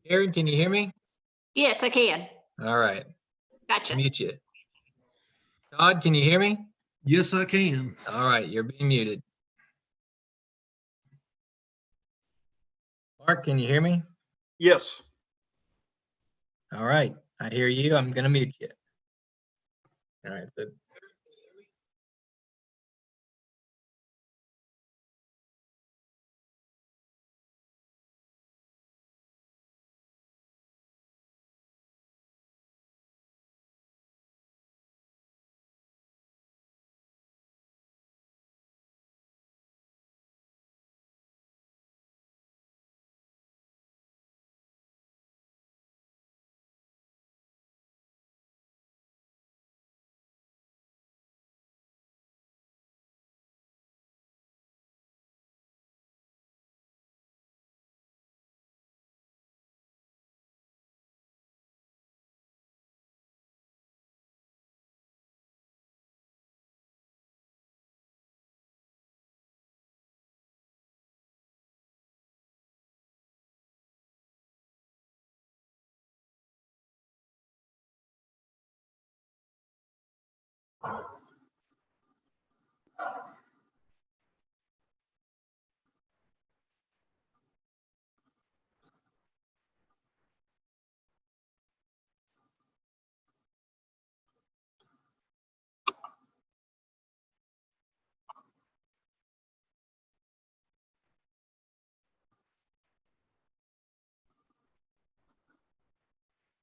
Aaron, can you hear me? Yes, I can. All right, Gotcha. mute you. Todd, can you hear me? Yes, I can. All right, you're being muted. Mark, can you hear me? Yes. All right, I hear you. I'm gonna mute you. All right, so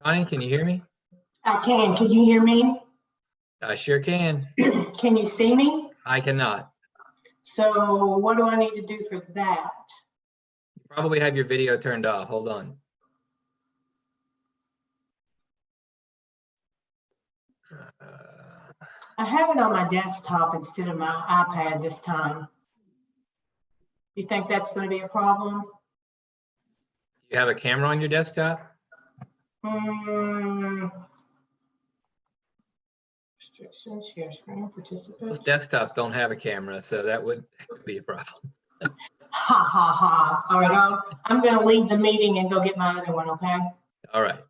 Connie, can you hear me? I can. Can you hear me? I sure can. Can you see me? I cannot. So what do I need to do for that? You probably have your video turned off. Hold on. I have it on my desktop instead of my iPad this time. You think that's going to be a problem? You have a camera on your desktop? Restrictions, share screen, participants. Most desktops don't have a camera, so that would be a problem. Ha ha ha. All right, I'm going to leave the meeting and go get my other one, okay? All right.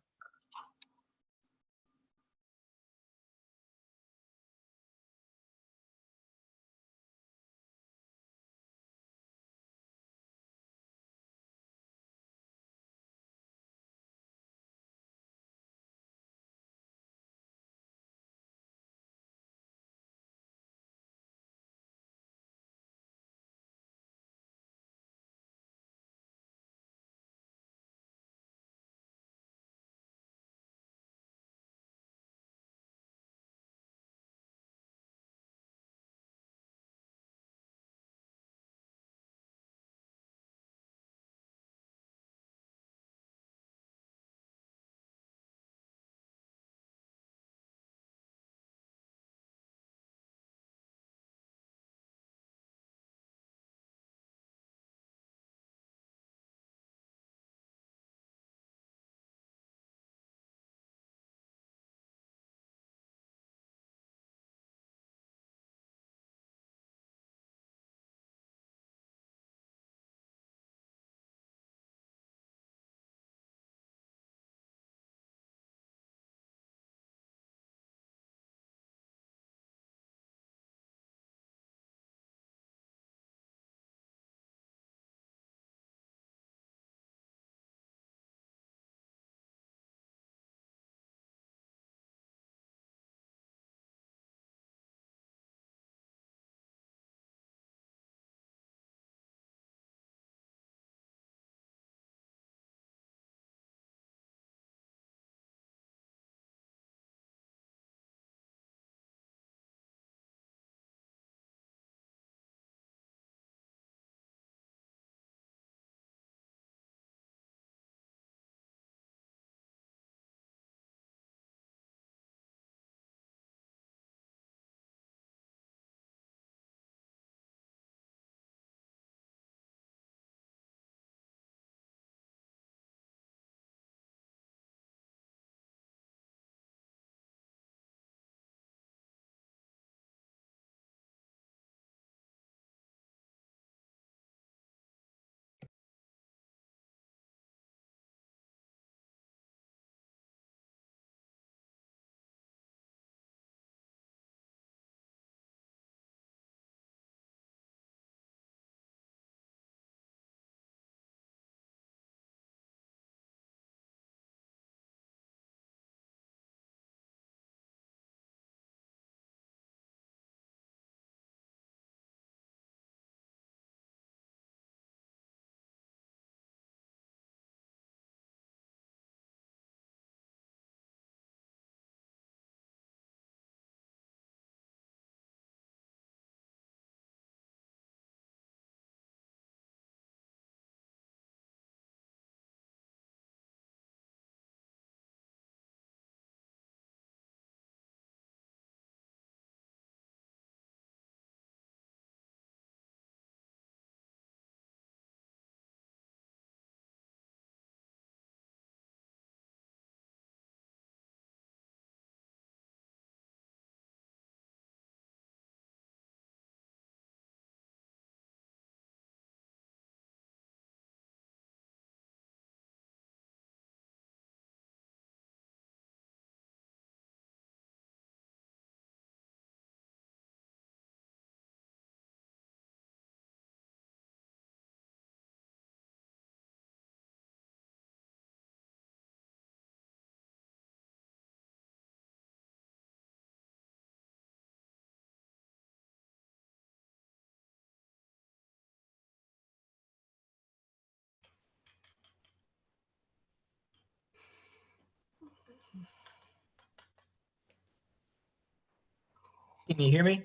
can you hear me?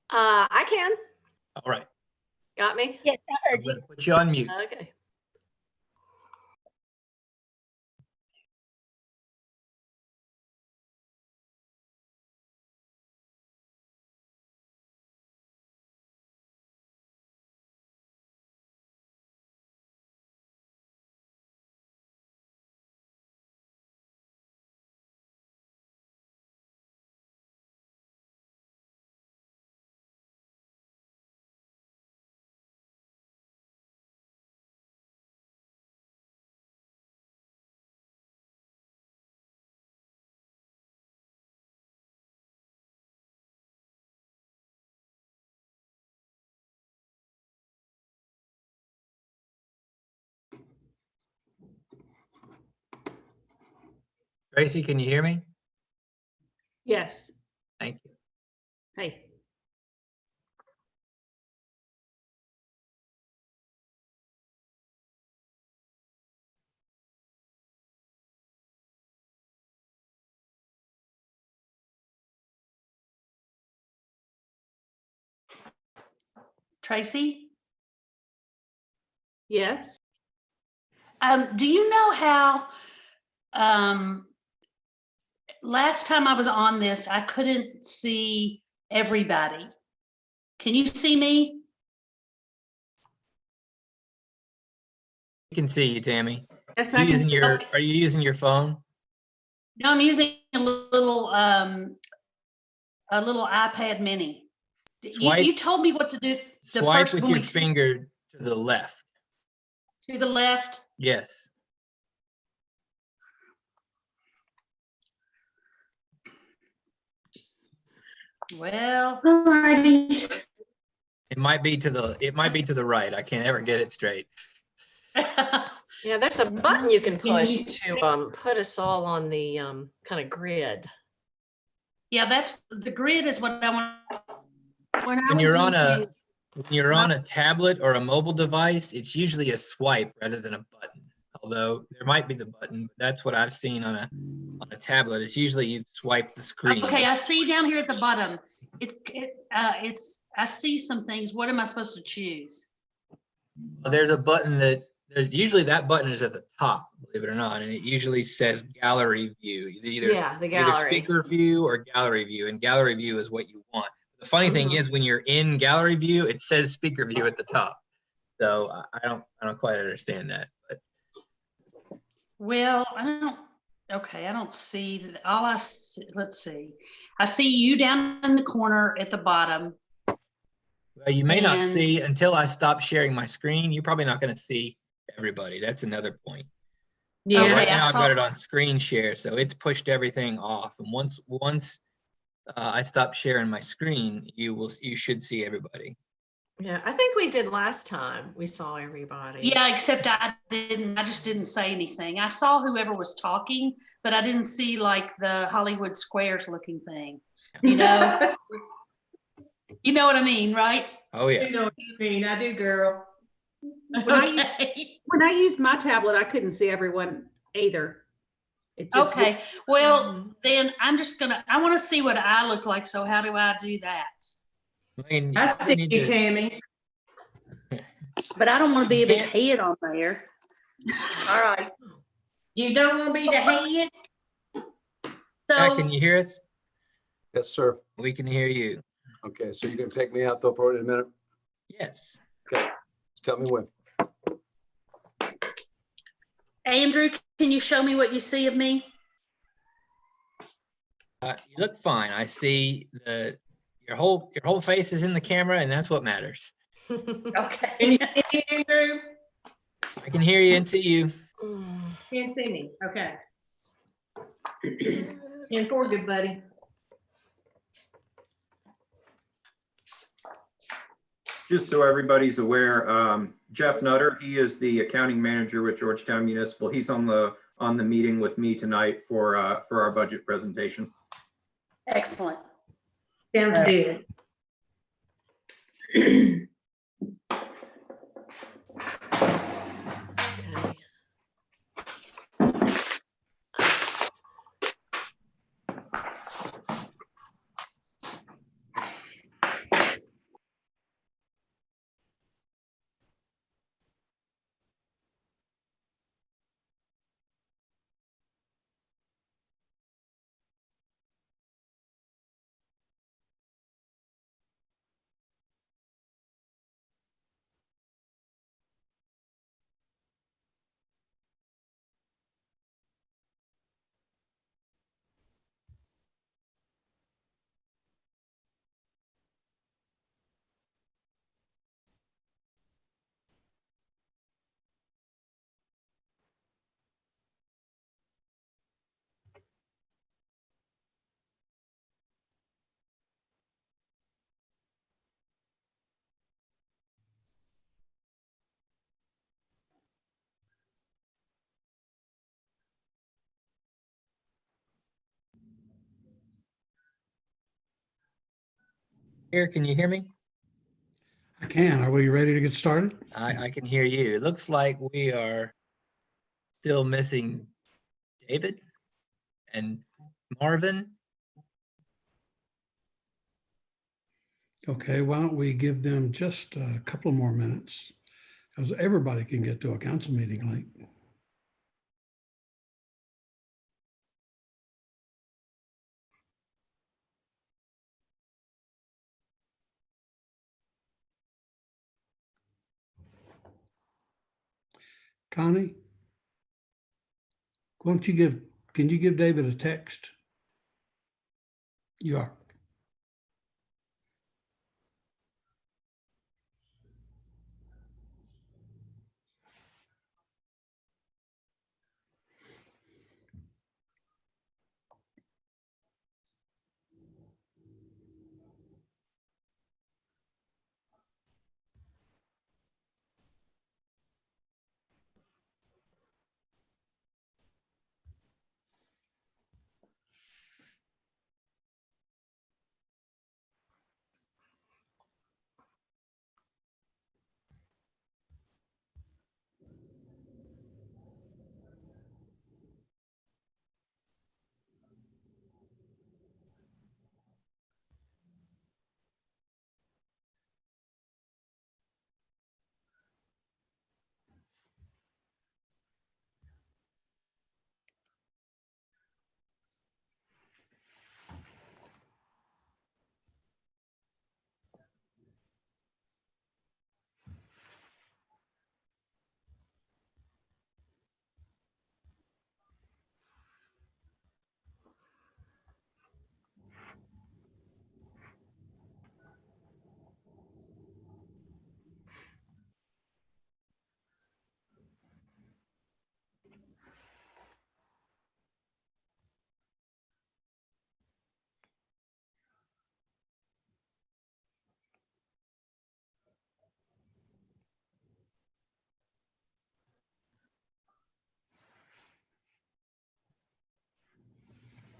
I can. All right. Got me? Yes, I I'm heard you. going to put you on mute. Okay. Tracy, can you hear me? Yes. Thank you. Hey. Tracy? Yes. Do you know how, last time I was on this, I couldn't see everybody. Can you see me? We can see you, Tammy. Yes, Are you using your phone? No, I'm using a little iPad mini. Swipe. You told me what to do. The Swipe first with when your we see finger to the left. to the left. Yes. Well, Alrighty. It might be to the right. I can't ever get it straight. Yeah, there's a button you can push to put us all on the kind of grid. yeah, that's the grid is what I want. When you're on a tablet or a mobile device, it's usually a swipe rather than a button. Although there might be the button, but that's what I've seen on a tablet. It's usually you swipe the screen. Okay, I see down here at the bottom. I see some things. What am I supposed to choose? There's a button there's usually that button is at the top, believe it or not, and it usually says gallery view. Either Yeah, the gallery. speaker view or gallery view, and gallery view is what you want. The funny thing is when you're in gallery view, it says speaker view at the top. So I don't quite understand that. But Well, I don't see that. Let's see. I see you down in the corner at the bottom. well, you may not And- see until I stop sharing my screen. You're probably not going to see everybody. That's another point. Yeah. Okay, Right I now I've saw- got it on screen share, so it's pushed everything off. And once I stop sharing my screen, you should see everybody. Yeah, I think we did last time. We saw everybody. Yeah, except I just didn't say anything. I saw whoever was talking, but I didn't see like the Hollywood Squares looking thing. You know, you know what I mean, right? Oh yeah. You know what you mean, I do, girl. Okay. When I used my tablet, I couldn't see everyone either. It just Okay. Well, Mhm. then I want to see what I look like. So how do I do that? I mean, I see need you, to- Tammy. But I don't want to be a big can't- head on there. All right. You don't want to be the head? Jack, So can you hear us? Yes, sir. We can hear you. Okay, so you're gonna take me out though for it in a minute? Yes. Okay, just tell me when. Andrew, can you show me what you see of me? You look fine. I see your whole face is in the camera, and that's what matters. Okay. Can you see me, Andrew? I can hear you and see you. Can't see me, okay. And for good, buddy. Just so everybody's aware, Jeff Nutter, he is the accounting manager with Georgetown Municipal. He's on the meeting with me tonight for our budget presentation. Excellent. Sounds good. Okay. Here, can you hear me? I can. Are we ready to get started? I can hear you. It looks like we are still missing David and Marvin. Okay, why don't we give them just a couple more minutes? Because everybody can get to a council meeting late. Connie? Can you give David a text? You are.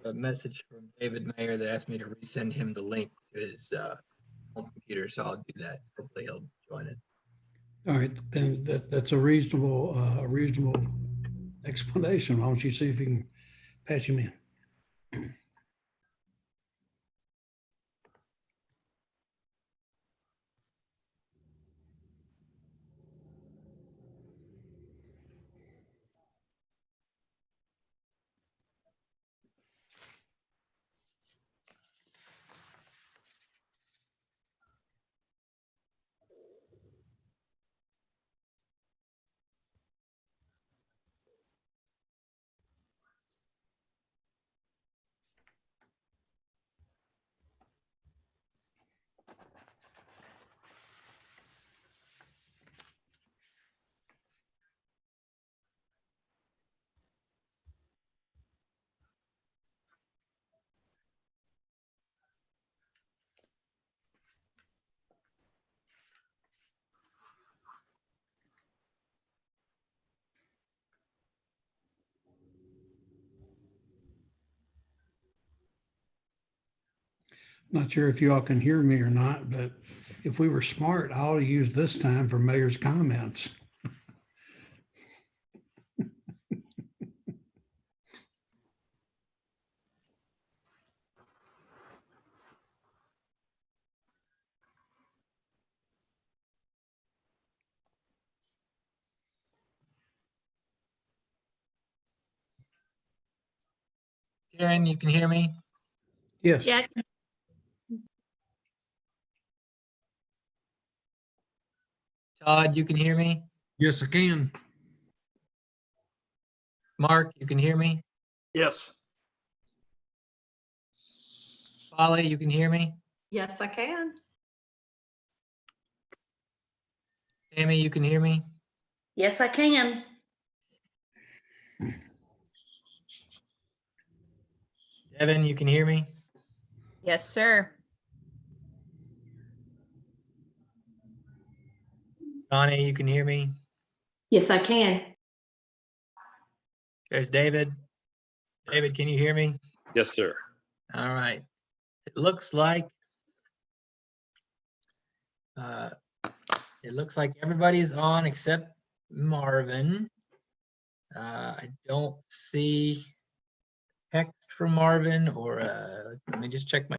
A message from David Mayer that asked me to resend him the link to his home computer, so I'll do that. Hopefully he'll join it. All right, then that's a reasonable explanation. Why don't you see if you can patch him in? Not sure if you all can hear me or not, but if we were smart, I ought to use this time for mayor's comments. Karen, you can hear me? Yes. Yeah, Todd, you can hear me? Yes, I can. Mark, you can hear me? Yes. Polly, you can hear me? Yes, I can. Tammy, you can hear me? Yes, I can. Devin, you can hear me? Yes, sir. Donnie, you can hear me? Yes, I can. There's David. David, can you hear me? Yes, sir. All right. It looks like Uh, It looks like everybody's on except Marvin. I don't see text from Marvin or, let me just check my.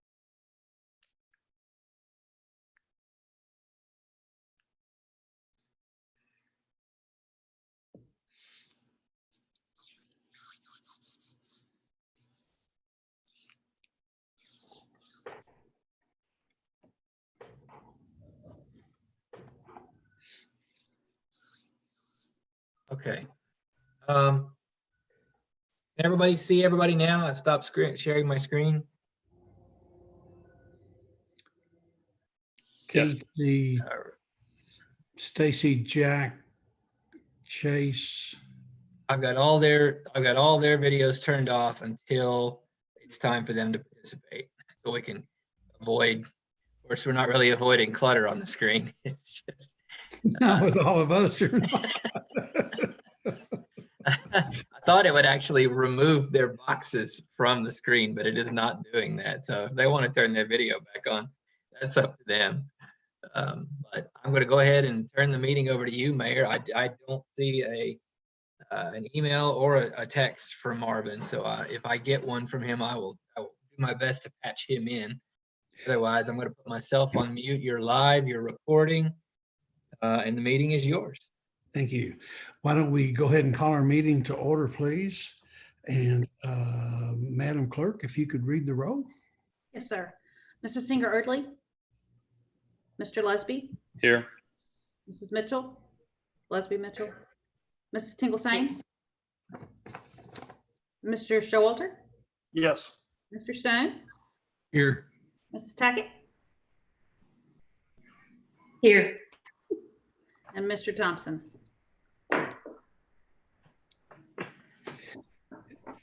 Okay. Can everybody see everybody now? I stopped sharing my screen. Keith, the Uh, Stacy, Jack, Chase. I've got all their videos turned off until it's time for them to participate. So we can avoid, of course, we're not really avoiding clutter on the screen. It's just. Not with all of us. You're not. I thought it would actually remove their boxes from the screen, but it is not doing that. So if they want to turn their video back on, that's up to them. But I'm going to go ahead and turn the meeting over to you, Mayor. I don't see an email or a text from Marvin. So if I get one from him, I will do my best to patch him in. Otherwise, I'm going to put myself on mute. You're live, you're recording, and the meeting is yours. Thank you. Why don't we go ahead and call our meeting to order, please? And Madam Clerk, if you could read the roll. Yes, sir. Mrs. Singer Erdley. Mr. Lesby. Here. Mrs. Mitchell. Lesby Mitchell. Mrs. Tingle Sames. Mr. Showalter. Yes. Mr. Stone. Here. Mrs. Tackett. Here. And Mr. Thompson.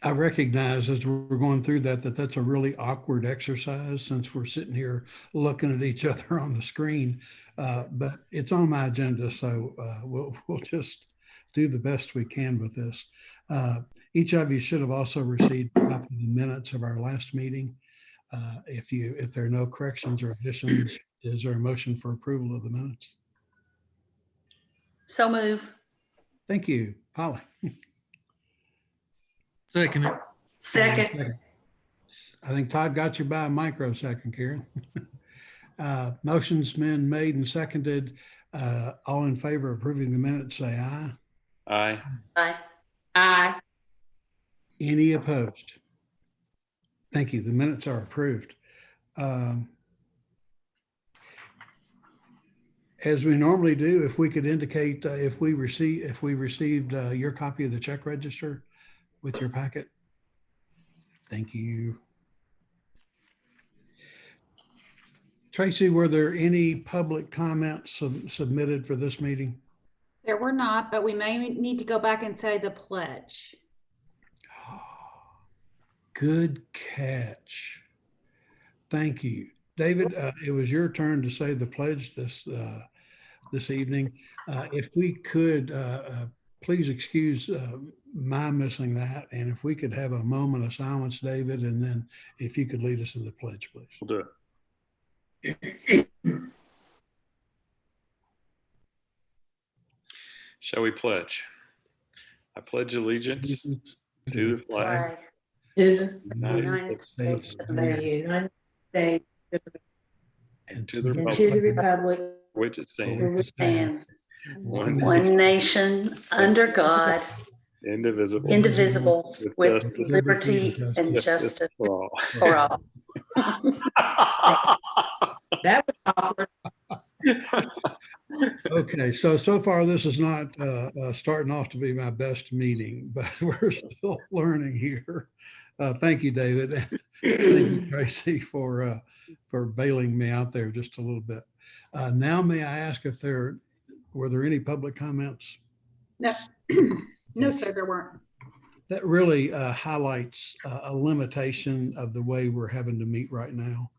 I recognize as we're going through that's a really awkward exercise since we're sitting here looking at each other on the screen. But it's on my agenda, so we'll just do the best we can with this. Each of you should have also received a copy of the minutes of our last meeting. If there are no corrections or additions, is there a motion for approval of the minutes? So move. Thank you, Polly. Second. I think Todd got you by a microsecond, Karen. Motion's been made and seconded. All in favor of approving the minutes, say aye. Aye. Aye. Aye. Any opposed? Thank you. The minutes are approved. As we normally do, if we could indicate if we received your copy of the check register with your packet. Thank you. Tracy, were there any public comments submitted for this meeting? There were not, but we may need to go back and say the pledge. Good catch. Thank you. David, it was your turn to say the pledge this evening. If we could, please excuse my missing that. And if we could have a moment of silence, David, and then if you could lead us in the pledge, please. We'll do it. Shall we pledge? I pledge allegiance to the flag To of the United States the United States and to the and to the republic republic which it stands, for which stands one one nation under God, indivisible, with justice liberty and justice for all. for all. That was awkward. Okay, so far this is not starting off to be my best meeting, but we're still learning here. Thank you, David. Thank you, Tracy, for bailing me out there just a little bit. Now, may I ask if were there any public comments? No, no, sir, there weren't. That really highlights a limitation of the way we're having to meet right now.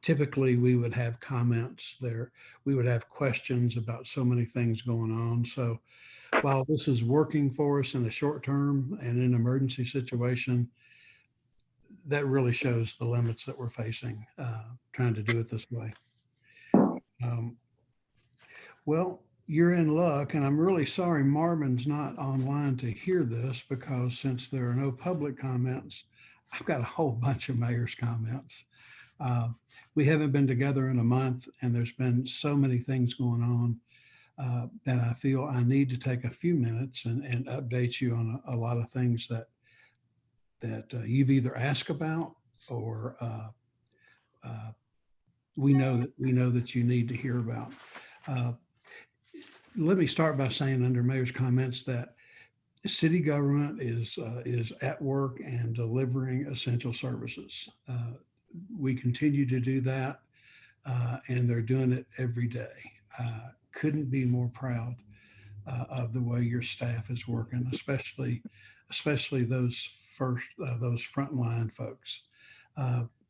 Typically, we would have comments there. We would have questions about so many things going on. So while this is working for us in the short term and in an emergency situation, that really shows the limits that we're facing trying to do it this way. Well, you're in luck, and I'm really sorry Marvin's not online to hear this, because since there are no public comments, I've got a whole bunch of mayor's comments. We haven't been together in a month, and there's been so many things going on that I feel I need to take a few minutes and update you on a lot of things that you've either asked about or we know that you need to hear about. Let me start by saying, under mayor's comments, that city government is at work and delivering essential services. We continue to do that, and they're doing it every day. Couldn't be more proud of the way your staff is working, especially those frontline folks.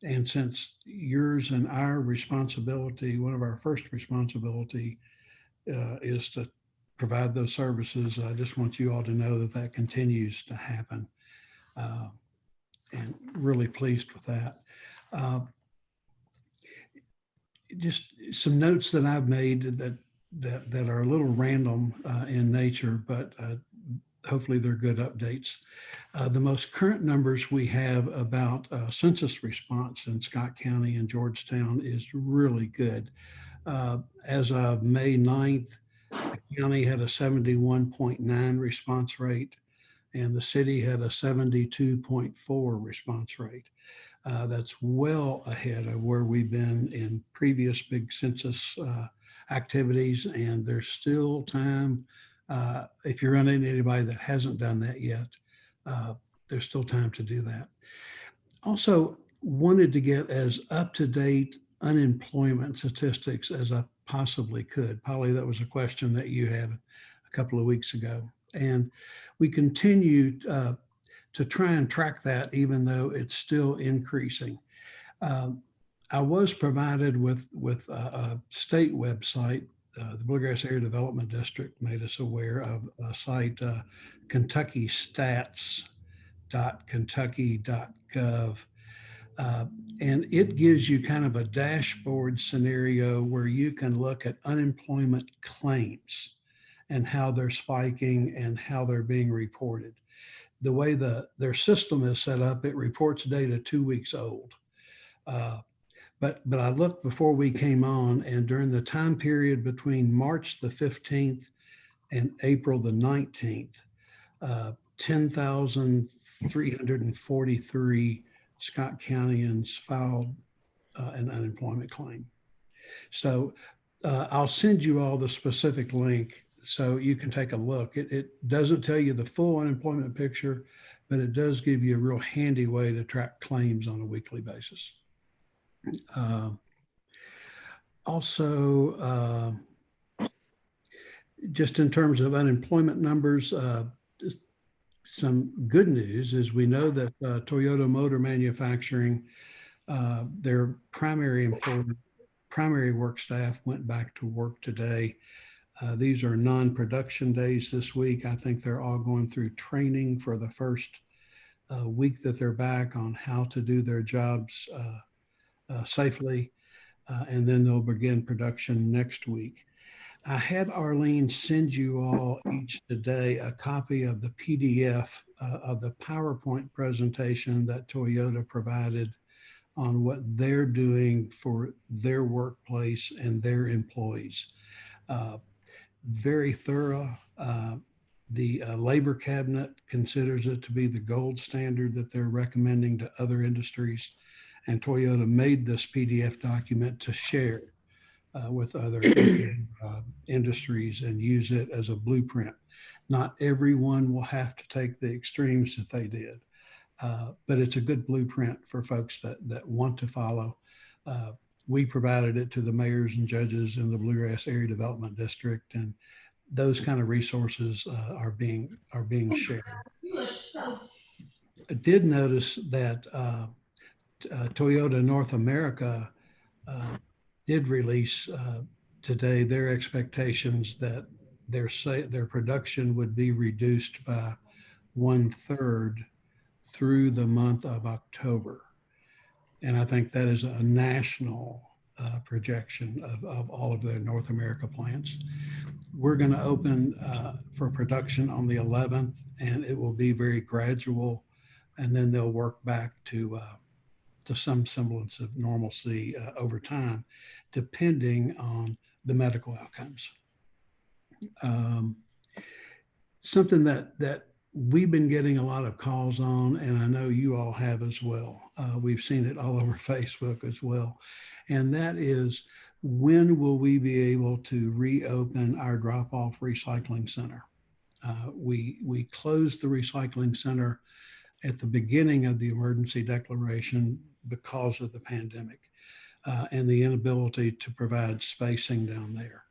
And since yours and our responsibility, one of our first responsibility is to provide those services, I just want you all to know that that continues to happen, and really pleased with that. Just some notes that I've made that are a little random in nature, but hopefully they're good updates. The most current numbers we have about census response in Scott County and Georgetown is really good. As of May 9th, the county had a 71.9 response rate, and the city had a 72.4 response rate. That's well ahead of where we've been in previous big census activities, and there's still time. If you're running into anybody that hasn't done that yet, there's still time to do that. Also, wanted to get as up-to-date unemployment statistics as I possibly could. Polly, that was a question that you had a couple of weeks ago. And we continue to try and track that, even though it's still increasing. I was provided with a state website. The Bluegrass Area Development District made us aware of a site, KentuckyStats.kentucky.gov. And it gives you kind of a dashboard scenario where you can look at unemployment claims and how they're spiking and how they're being reported. The way their system is set up, it reports data 2 weeks old. But I looked before we came on, and during the time period between March the 15th and April the 19th, 10,343 Scott Countyans filed an unemployment claim. So I'll send you all the specific link so you can take a look. It doesn't tell you the full unemployment picture, but it does give you a real handy way to track claims on a weekly basis. Also, just in terms of unemployment numbers, some good news is we know that Toyota Motor Manufacturing, their primary work staff went back to work today. These are non-production days this week. I think they're all going through training for the first week that they're back on how to do their jobs safely, and then they'll begin production next week. I had Arlene send you all each today a copy of the PDF of the PowerPoint presentation that Toyota provided on what they're doing for their workplace and their employees. Very thorough. The Labor Cabinet considers it to be the gold standard that they're recommending to other industries. And Toyota made this PDF document to share with other industries and use it as a blueprint. Not everyone will have to take the extremes that they did, but it's a good blueprint for folks that want to follow. We provided it to the mayors and judges in the Bluegrass Area Development District, and those kind of resources are being shared. I did notice that Toyota North America did release today their expectations that their production would be reduced by 1/3 through the month of October. And I think that is a national projection of all of their North America plants. We're going to open for production on the 11th, and it will be very gradual, and then they'll work back to some semblance of normalcy over time, depending on the medical outcomes. Something that we've been getting a lot of calls on, and I know you all have as well. We've seen it all over Facebook as well. And that is, when will we be able to reopen our drop-off recycling center? We closed the recycling center at the beginning of the emergency declaration because of the pandemic and the inability to provide spacing down there.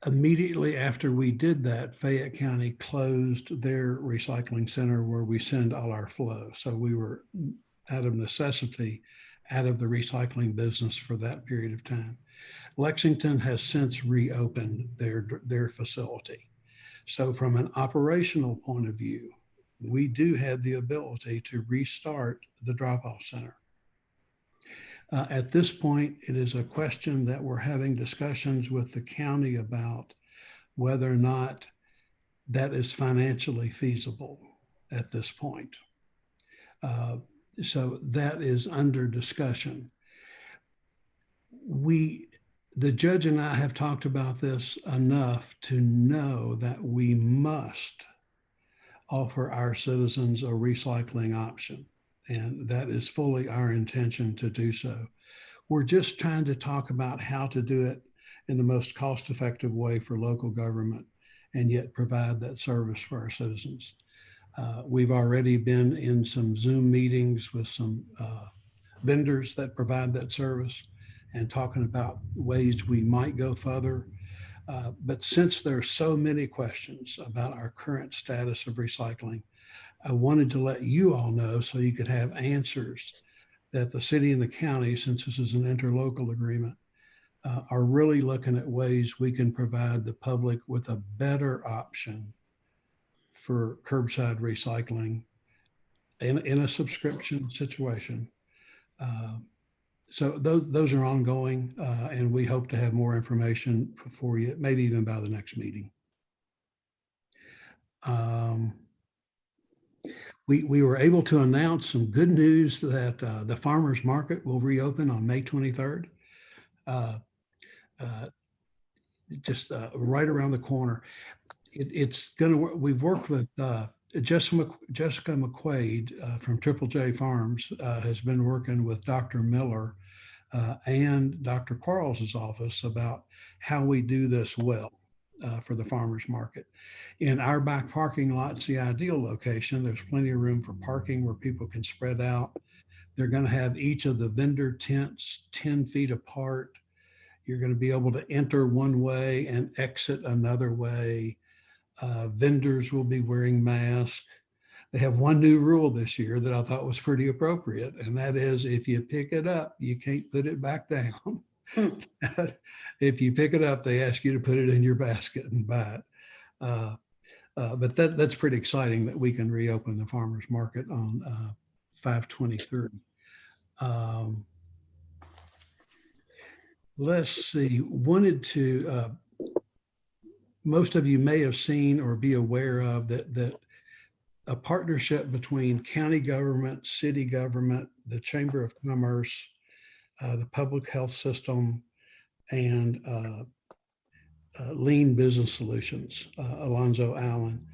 Immediately after we did that, Fayette County closed their recycling center where we send all our flow. So we were, out of necessity, out of the recycling business for that period of time. Lexington has since reopened their facility. So from an operational point of view, we do have the ability to restart the drop-off center. At this point, it is a question that we're having discussions with the county about whether or not that is financially feasible at this point. So that is under discussion. The judge and I have talked about this enough to know that we must offer our citizens a recycling option. And that is fully our intention to do so. We're just trying to talk about how to do it in the most cost-effective way for local government and yet provide that service for our citizens. We've already been in some Zoom meetings with some vendors that provide that service and talking about ways we might go further. But since there are so many questions about our current status of recycling, I wanted to let you all know so you could have answers that the city and the county, since this is an interlocal agreement, are really looking at ways we can provide the public with a better option for curbside recycling in a subscription situation. So those are ongoing, and we hope to have more information for you, maybe even by the next meeting. We were able to announce some good news that the farmers market will reopen on May 23rd. Just right around the corner. It's going to work. We've worked with Jessica McQuaid from Triple J Farms has been working with Dr. Miller and Dr. Quarles's office about how we do this well for the farmers market. In our back parking lot's the ideal location. There's plenty of room for parking where people can spread out. They're going to have each of the vendor tents 10 feet apart. You're going to be able to enter one way and exit another way. Vendors will be wearing masks. They have one new rule this year that I thought was pretty appropriate, and that is if you pick it up, you can't put it back down. If you pick it up, they ask you to put it in your basket and buy it. But that's pretty exciting that we can reopen the farmers market on 5/23. Let's see, wanted to, most of you may have seen or be aware of that a partnership between county government, city government, the Chamber of Commerce, the public health system, and Lean Business Solutions, Alonzo Allen,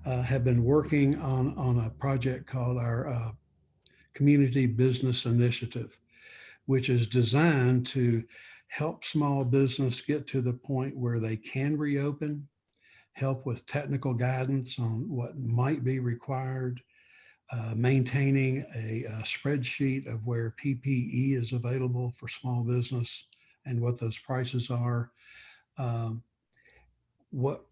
have been working on a project called our Community Business Initiative, which is designed to help small business get to the point where they can reopen, help with technical guidance on what might be required, maintaining a spreadsheet of where PPE is available for small business and what those prices are. What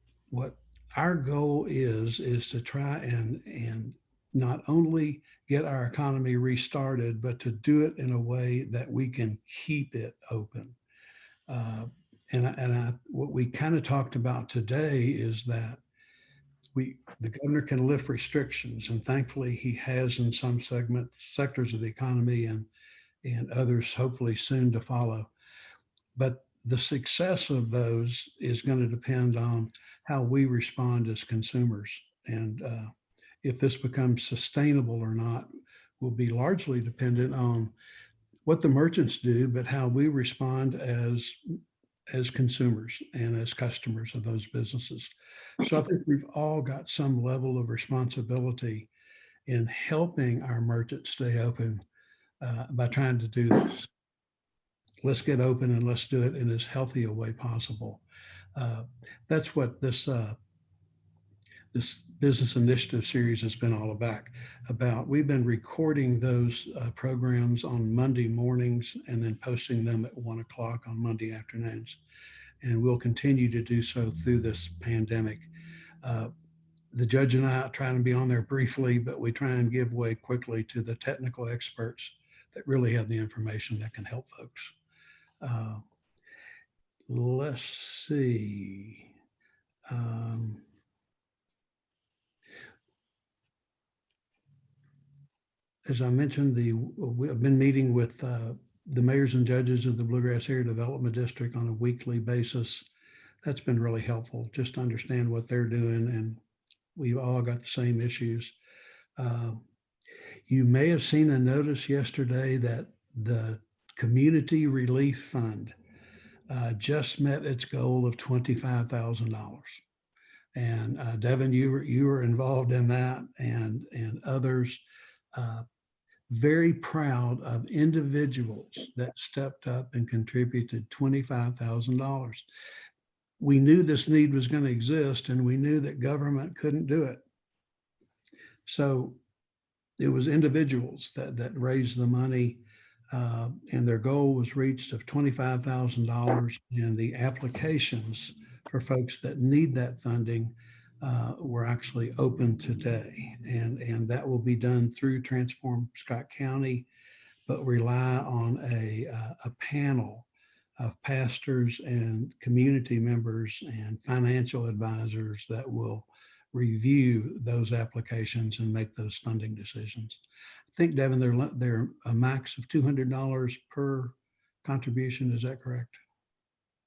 our goal is to try and not only get our economy restarted, but to do it in a way that we can keep it open. What we kind of talked about today is that the governor can lift restrictions, and thankfully he has in some sectors of the economy, and and others hopefully soon to follow. But the success of those is going to depend on how we respond as consumers. And if this becomes sustainable or not will be largely dependent on what the merchants do, but how we respond as consumers and as customers of those businesses. So I think we've all got some level of responsibility in helping our merchants stay open by trying to do this. Let's get open and let's do it in as healthy a way possible. That's what this business initiative series has been all about. We've been recording those programs on Monday mornings and then posting them at 1 o'clock on Monday afternoons. And we'll continue to do so through this pandemic. The judge and I try to be on there briefly, but we try and give way quickly to the technical experts that really have the information that can help folks. Let's see. As I mentioned, we've been meeting with the mayors and judges of the Bluegrass Area Development District on a weekly basis. That's been really helpful, just to understand what they're doing, and we've all got the same issues. You may have seen a notice yesterday that the Community Relief Fund just met its goal of $25,000. And Devin, you were involved in that, and others. Very proud of individuals that stepped up and contributed $25,000. We knew this need was going to exist, and we knew that government couldn't do it. So it was individuals that raised the money, and their goal was reached of $25,000, and the applications for folks that need that funding were actually open today, and that will be done through Transform Scott County, but rely on a panel of pastors and community members and financial advisors that will review those applications and make those funding decisions. I think, Devin, they're a max of $200 per contribution. Is that correct?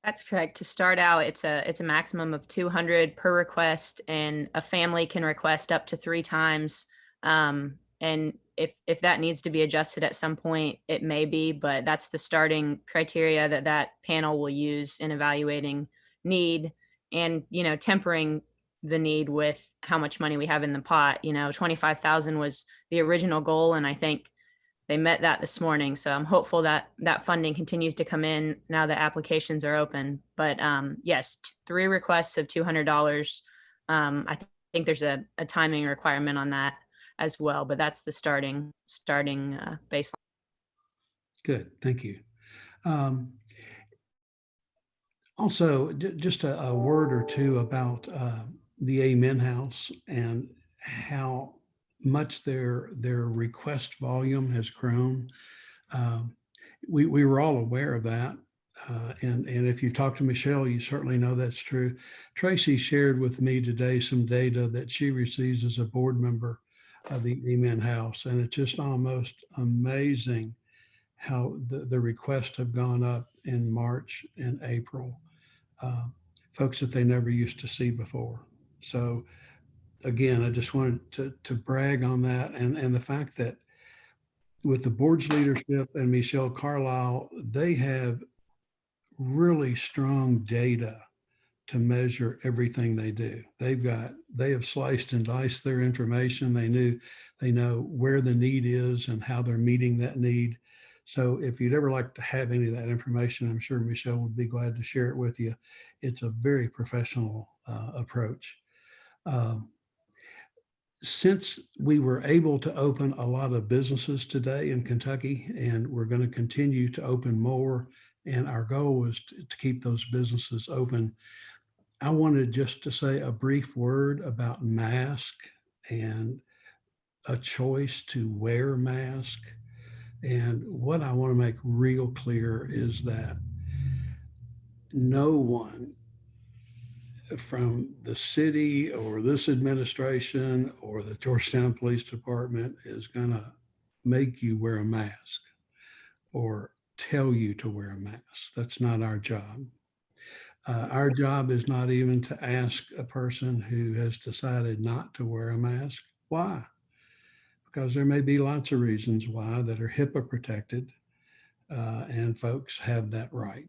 That's correct. To start out, it's a maximum of 200 per request, and a family can request up to 3 times. And if that needs to be adjusted at some point, it may be, but that's the starting criteria that panel will use in evaluating need and, tempering the need with how much money we have in the pot. 25,000 was the original goal, and I think they met that this morning. So I'm hopeful that that funding continues to come in now that applications are open. But yes, 3 requests of $200. I think there's a timing requirement on that as well, but that's the starting baseline. Good, thank you. Also, just a word or two about the Amen House and how much their request volume has grown. We were all aware of that. And if you talk to Michelle, you certainly know that's true. Tracy shared with me today some data that she receives as a board member of the Amen House. And it's just almost amazing how the requests have gone up in March and April. Folks that they never used to see before. So again, I just wanted to brag on that, and the fact that with the board's leadership and Michelle Carlisle, they have really strong data to measure everything they do. They have sliced and diced their information. They know where the need is and how they're meeting that need. So if you'd ever like to have any of that information, I'm sure Michelle would be glad to share it with you. It's a very professional approach. Since we were able to open a lot of businesses today in Kentucky, and we're going to continue to open more, and our goal was to keep those businesses open, I wanted just to say a brief word about mask and a choice to wear mask. And what I want to make real clear is that no one from the city or this administration or the Georgetown Police Department is going to make you wear a mask or tell you to wear a mask. That's not our job. Our job is not even to ask a person who has decided not to wear a mask, why? Because there may be lots of reasons why that are HIPAA protected, and folks have that right.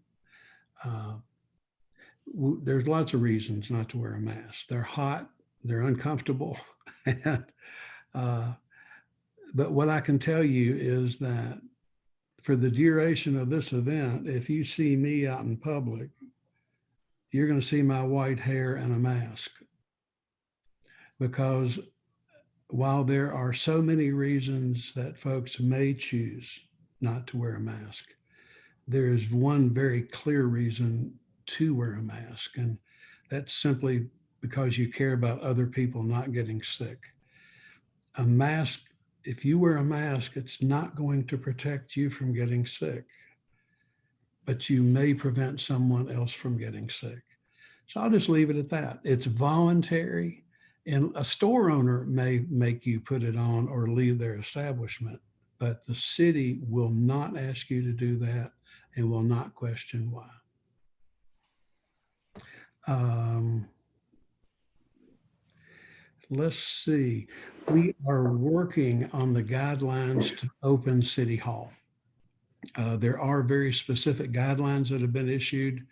There's lots of reasons not to wear a mask. They're hot, they're uncomfortable, and, but what I can tell you is that for the duration of this event, if you see me out in public, you're going to see my white hair and a mask. Because while there are so many reasons that folks may choose not to wear a mask, there is one very clear reason to wear a mask, and that's simply because you care about other people not getting sick. A mask, if you wear a mask, it's not going to protect you from getting sick, but you may prevent someone else from getting sick. So I'll just leave it at that. It's voluntary, and a store owner may make you put it on or leave their establishment, but the city will not ask you to do that and will not question why. Let's see. We are working on the guidelines to open City Hall. There are very specific guidelines that have been issued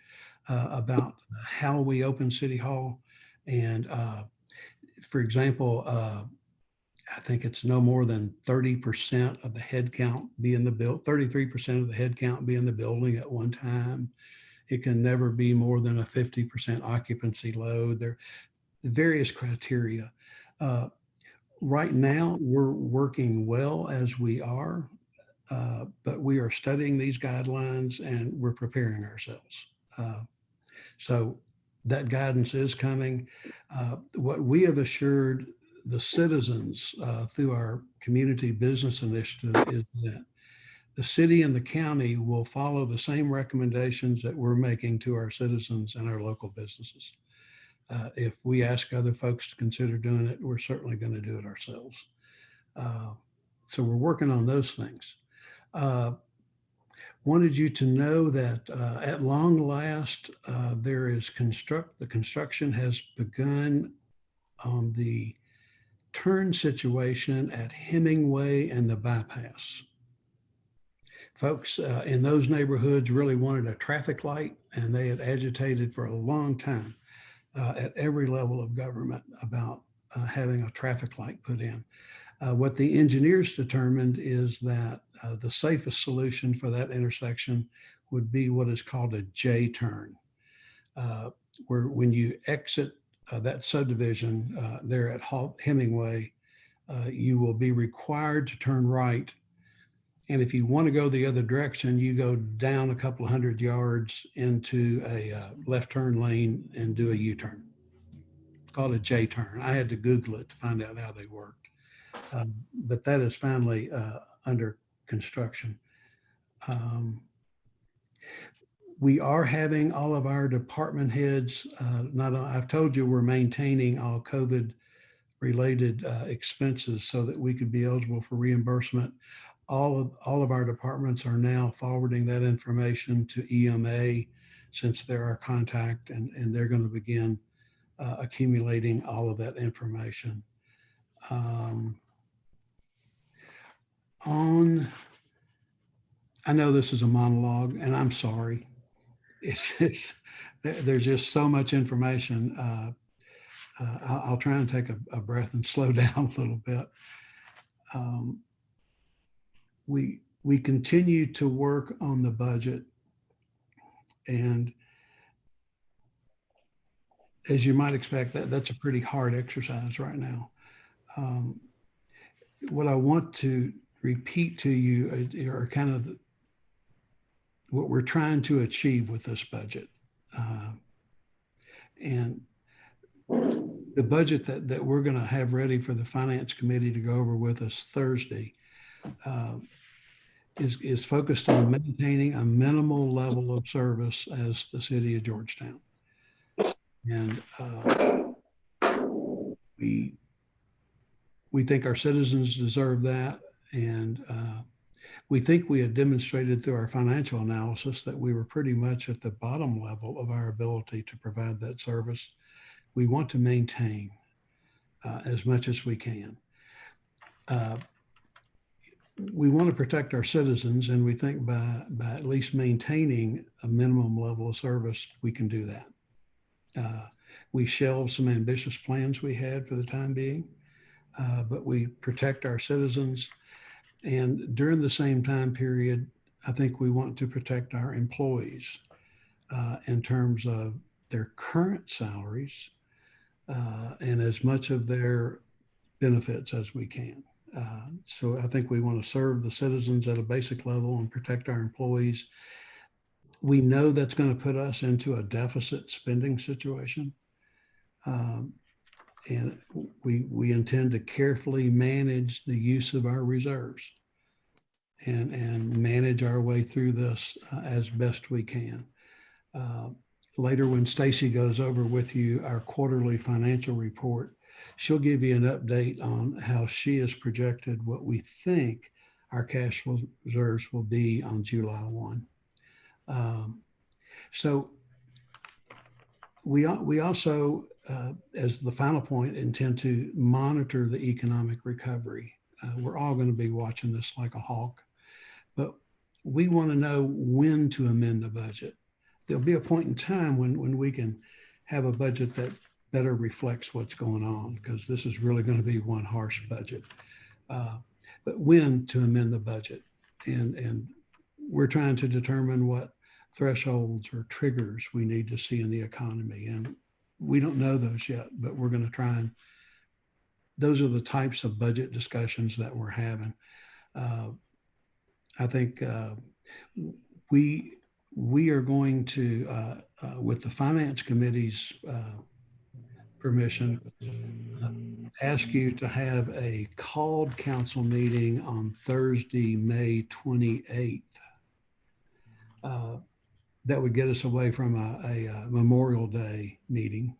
about how we open City Hall. And for example, I think it's no more than 30% of the head count be in the building, 33% of the head count be in the building at one time. It can never be more than a 50% occupancy load. There are various criteria. Right now, we're working well as we are, but we are studying these guidelines and we're preparing ourselves. So that guidance is coming. What we have assured the citizens through our community business initiative is that the city and the county will follow the same recommendations that we're making to our citizens and our local businesses. If we ask other folks to consider doing it, we're certainly going to do it ourselves. So we're working on those things. Wanted you to know that at long last, the construction has begun on the turn situation at Hemingway and the bypass. Folks in those neighborhoods really wanted a traffic light, and they had agitated for a long time at every level of government about having a traffic light put in. What the engineers determined is that the safest solution for that intersection would be what is called a J-turn, where when you exit that subdivision there at Hemingway, you will be required to turn right. And if you want to go the other direction, you go down a couple of 100 yards into a left turn lane and do a U-turn. It's called a J-turn. I had to Google it to find out how they worked. But that is finally under construction. We are having all of our department heads, I've told you we're maintaining all COVID related expenses so that we could be eligible for reimbursement. All of our departments are now forwarding that information to EMA since they're our contact, and they're going to begin accumulating all of that information. I know this is a monologue, and I'm sorry. There's just so much information. I'll try and take a breath and slow down a little bit. We continue to work on the budget, and as you might expect, that's a pretty hard exercise right now. What I want to repeat to you are kind of what we're trying to achieve with this budget. And the budget that we're going to have ready for the Finance Committee to go over with us Thursday is focused on maintaining a minimal level of service as the city of Georgetown. And we think our citizens deserve that. And We think we had demonstrated through our financial analysis that we were pretty much at the bottom level of our ability to provide that service. We want to maintain as much as we can. We want to protect our citizens, and we think by at least maintaining a minimum level of service, we can do that. We shelved some ambitious plans we had for the time being, but we protect our citizens. And during the same time period, I think we want to protect our employees in terms of their current salaries and as much of their benefits as we can. So I think we want to serve the citizens at a basic level and protect our employees. We know that's going to put us into a deficit spending situation. And we intend to carefully manage the use of our reserves and manage our way through this as best we can. Later, when Stacy goes over with you our quarterly financial report, she'll give you an update on how she has projected what we think our cash reserves will be on July 1. So we also, as the final point, intend to monitor the economic recovery. We're all going to be watching this like a hawk, but we want to know when to amend the budget. There'll be a point in time when we can have a budget that better reflects what's going on, because this is really going to be one harsh budget. But when to amend the budget. And we're trying to determine what thresholds or triggers we need to see in the economy. And we don't know those yet, but we're going to try and, those are the types of budget discussions that we're having. I think we are going to, with the Finance Committee's permission, ask you to have a called council meeting on Thursday, May 28th. That would get us away from a Memorial Day meeting,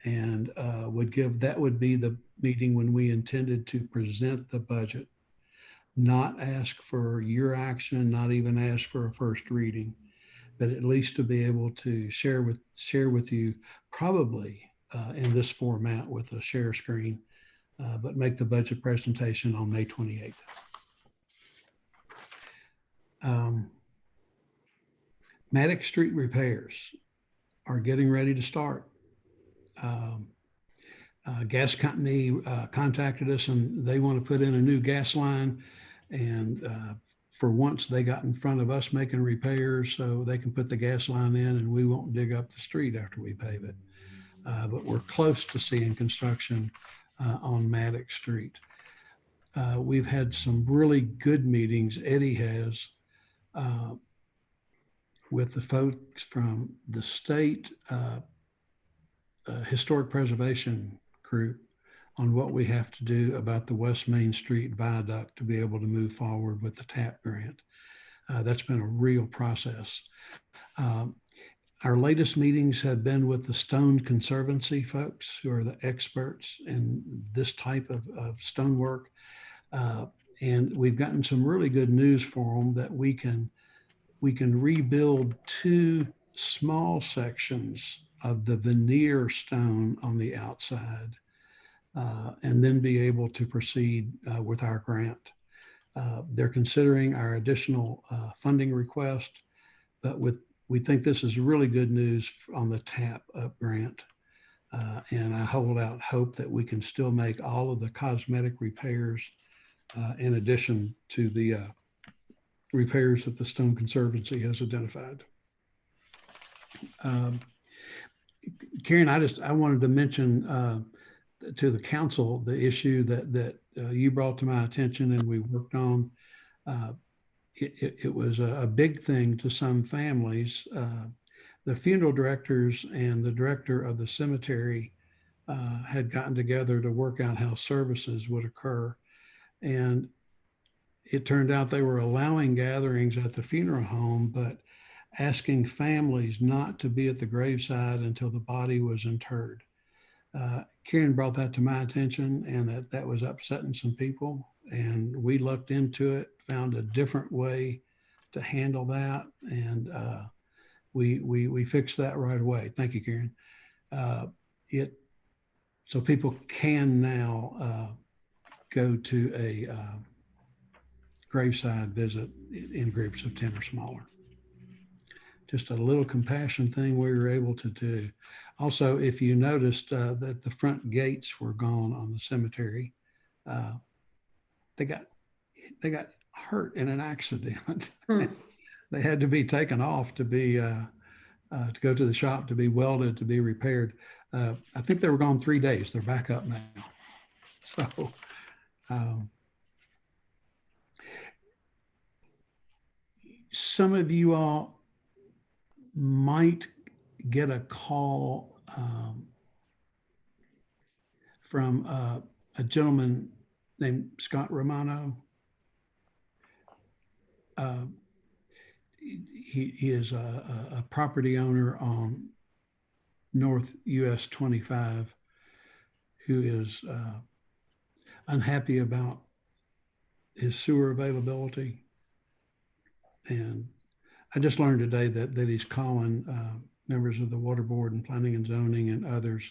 and that would be the meeting when we intended to present the budget, not ask for your action, not even ask for a first reading, but at least to be able to share with you, probably in this format with a share screen, but make the budget presentation on May 28th. Maddox Street repairs are getting ready to start. Gas company contacted us and they want to put in a new gas line, and for once they got in front of us making repairs so they can put the gas line in and we won't dig up the street after we pave it. But we're close to seeing construction on Maddox Street. We've had some really good meetings, Eddie has, with the folks from the state historic preservation group on what we have to do about the West Main Street viaduct to be able to move forward with the TAP grant. That's been a real process. Our latest meetings have been with the Stone Conservancy folks, who are the experts in this type of stonework. And we've gotten some really good news for them that we can rebuild 2 small sections of the veneer stone on the outside, and then be able to proceed with our grant. They're considering our additional funding request, but we think this is really good news on the TAP up grant. And I hold out hope that we can still make all of the cosmetic repairs in addition to the repairs that the Stone Conservancy has identified. Karen, I wanted to mention to the council the issue that you brought to my attention and we worked on. It was a big thing to some families. The funeral directors and the director of the cemetery had gotten together to work out how services would occur. And it turned out they were allowing gatherings at the funeral home, but asking families not to be at the graveside until the body was interred. Karen brought that to my attention and that was upsetting some people. And we looked into it, found a different way to handle that. And we fixed that right away. Thank you, Karen. So people can now go to a graveside visit in groups of 10 or smaller. Just a little compassion thing we were able to do. Also, if you noticed that the front gates were gone on the cemetery, they got hurt in an accident. They had to be taken off to be to go to the shop to be welded, to be repaired. I think they were gone 3 days. They're back up now. So some of you all might get a call from a gentleman named Scott Romano. He is a property owner on North US 25 who is unhappy about his sewer availability. And I just learned today that he's calling members of the Water Board and Planning and Zoning and others.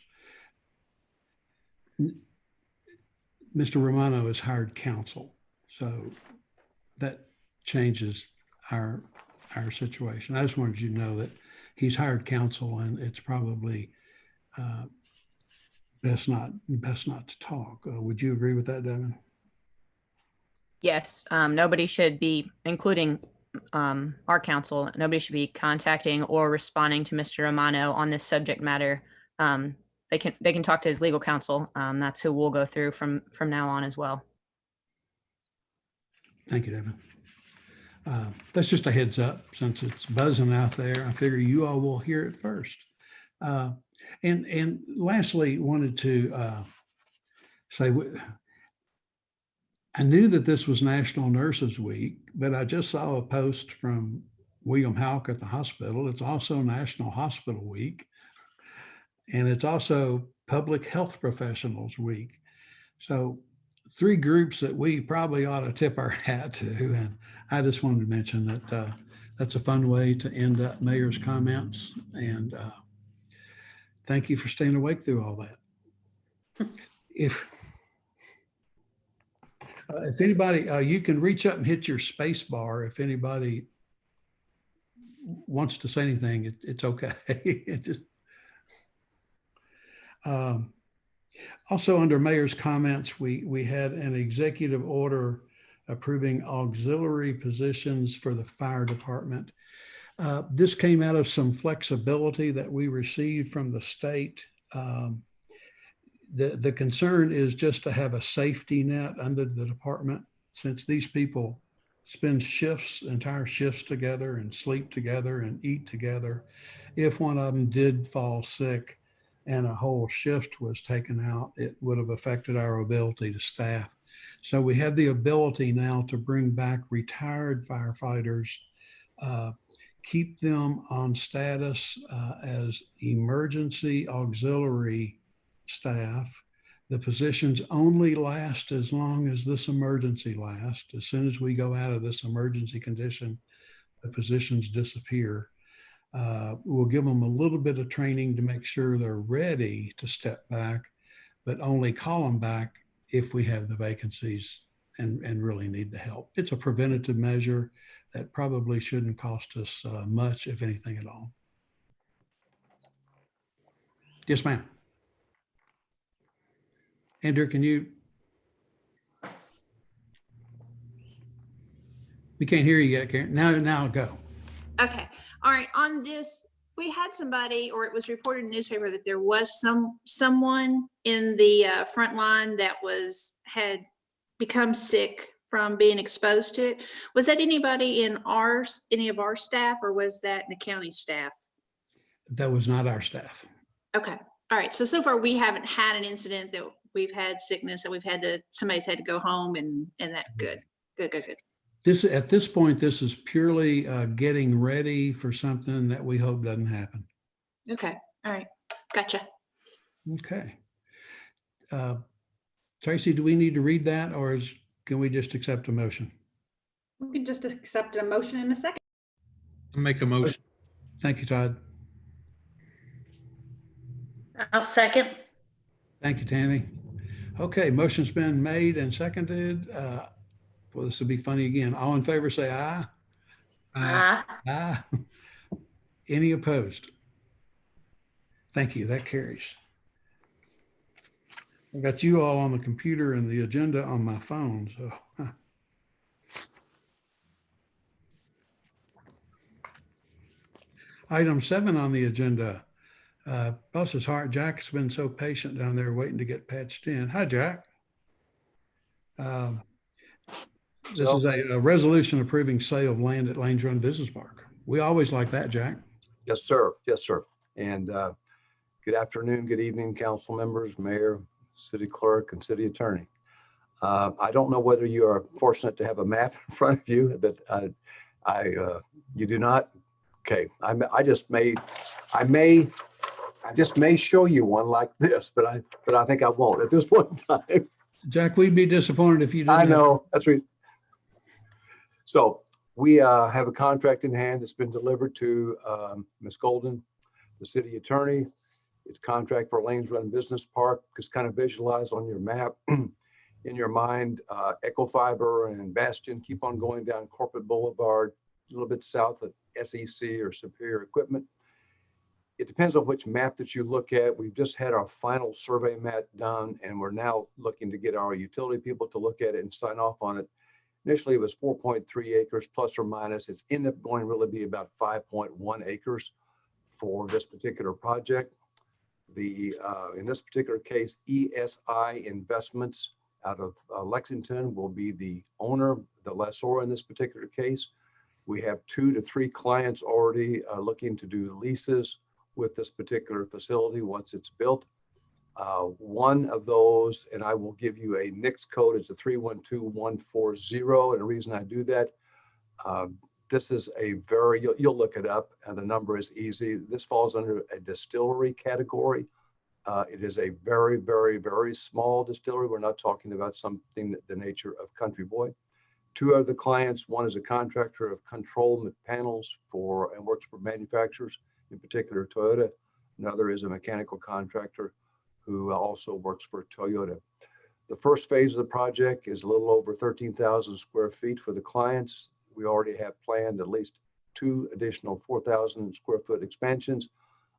Mr. Romano has hired counsel, so that changes our situation. I just wanted you to know that he's hired counsel, and it's probably best not to talk. Would you agree with that, Devin? Yes, nobody should be, including our council, nobody should be contacting or responding to Mr. Romano on this subject matter. They can talk to his legal counsel. That's who we'll go through from now on as well. Thank you, Devin. That's just a heads up since it's buzzing out there. I figure you all will hear it first. And lastly, wanted to say, I knew that this was National Nurses Week, but I just saw a post from William Houck at the hospital. It's also National Hospital Week, and it's also Public Health Professionals Week. So 3 groups that we probably ought to tip our hat to. And I just wanted to mention that that's a fun way to end up Mayor's comments. And thank you for staying awake through all that. If anybody, you can reach up and hit your space bar. If anybody wants to say anything, it's okay. It just, also under Mayor's comments, we had an executive order approving auxiliary positions for the fire department. This came out of some flexibility that we received from the state. The concern is just to have a safety net under the department, since these people spend entire shifts together and sleep together and eat together. If one of them did fall sick and a whole shift was taken out, it would have affected our ability to staff. So we have the ability now to bring back retired firefighters, keep them on status as emergency auxiliary staff. The positions only last as long as this emergency lasts. As soon as we go out of this emergency condition, the positions disappear. We'll give them a little bit of training to make sure they're ready to step back, but only call them back if we have the vacancies and really need the help. It's a preventative measure that probably shouldn't cost us much, if anything at all. Yes, ma'am. Andrew, can you? We can't hear you yet, Karen. Now go. Okay. All right. On this, we had somebody, or it was reported in the newspaper that there was someone in the front line that had become sick from being exposed to it. Was that anybody in any of our staff, or was that in the county staff? That was not our staff. Okay. All right. So far we haven't had an incident that we've had sickness and somebody's had to go home and that good. At this point, this is purely getting ready for something that we hope doesn't happen. Okay. All right. Gotcha. Okay. Tracy, do we need to read that, or can we just accept a motion? We can just accept a motion in a second. Make a motion. Thank you, Todd. I'll second. Thank you, Tammy. Okay, motion's been made and seconded. Well, this will be funny again. All in favor, say aye. Aye. Aye. Any opposed? Thank you, that carries. I've got you all on the computer and the agenda on my phone, so. Item 7 on the agenda. Bless his heart, Jack's been so patient down there waiting to get patched in. Hi, Jack. This is a resolution approving sale of land at Lanes Run Business Park. We always like that, Jack. Yes, sir. Yes, sir. And good afternoon, good evening, council members, mayor, city clerk, and city attorney. I don't know whether you are fortunate to have a map in front of you, but you do not. Okay, I just may show you one like this, but I think I won't at this point in time. Jack, we'd be disappointed if you didn't. I know, that's right. So we have a contract in hand that's been delivered to Ms. Golden, the city attorney. It's contract for Lanes Run Business Park. Just kind of visualize on your map in your mind, Echo Fiber and Bastion keep on going down Corporate Boulevard, a little bit south of SEC or Superior Equipment. It depends on which map that you look at. We've just had our final survey map done, and we're now looking to get our utility people to look at it and sign off on it. Initially, it was 4.3 acres plus or minus. It's ended up going to really be about 5.1 acres for this particular project. In this particular case, ESI Investments out of Lexington will be the owner, the lessor in this particular case. We have 2 to 3 clients already looking to do leases with this particular facility once it's built. One of those, and I will give you a NICS code, it's a 312140. And the reason I do that, this is a very, you'll look it up and the number is easy. This falls under a distillery category. It is a very, very, very small distillery. We're not talking about something the nature of Country Boy. 2 other clients, one is a contractor of control panels and works for manufacturers, in particular Toyota. Another is a mechanical contractor who also works for Toyota. The first phase of the project is a little over 13,000 square feet for the clients. We already have planned at least 2 additional 4,000 square foot expansions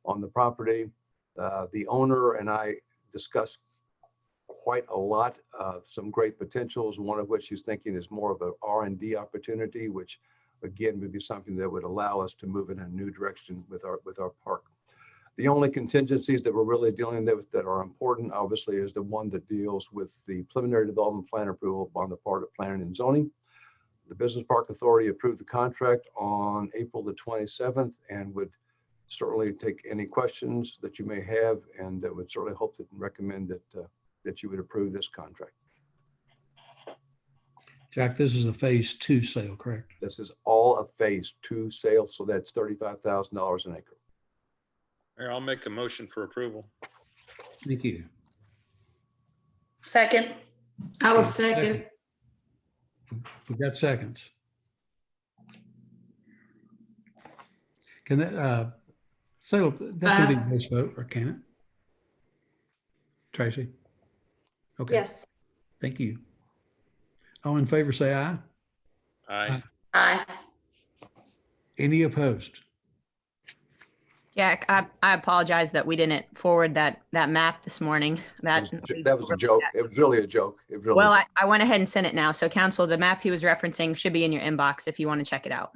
on the property. The owner and I discussed quite a lot of some great potentials, one of which he's thinking is more of an R&D opportunity, which again would be something that would allow us to move in a new direction with our park. The only contingencies that we're really dealing with that are important, obviously, is the one that deals with the preliminary development plan approval on the part of planning and zoning. The Business Park Authority approved the contract on April the 27th and would certainly take any questions that you may have, and would certainly hope that and recommend that you would approve this contract. Jack, this is a phase 2 sale, correct? This is all a phase 2 sale, so that's $35,000 an acre. Mayor, I'll make a motion for approval. Thank you. Second. I will second. We got seconds. Can that sale, that can be a voice vote, or can it? Tracy? Okay. Yes. Thank you. All in favor, say aye. Aye. Aye. Any opposed? Jack, I apologize that we didn't forward that map this morning. That was a joke. It was really a joke. It really Well, I went ahead and sent it now. So council, the map he was referencing should be in your inbox if you want to check it out.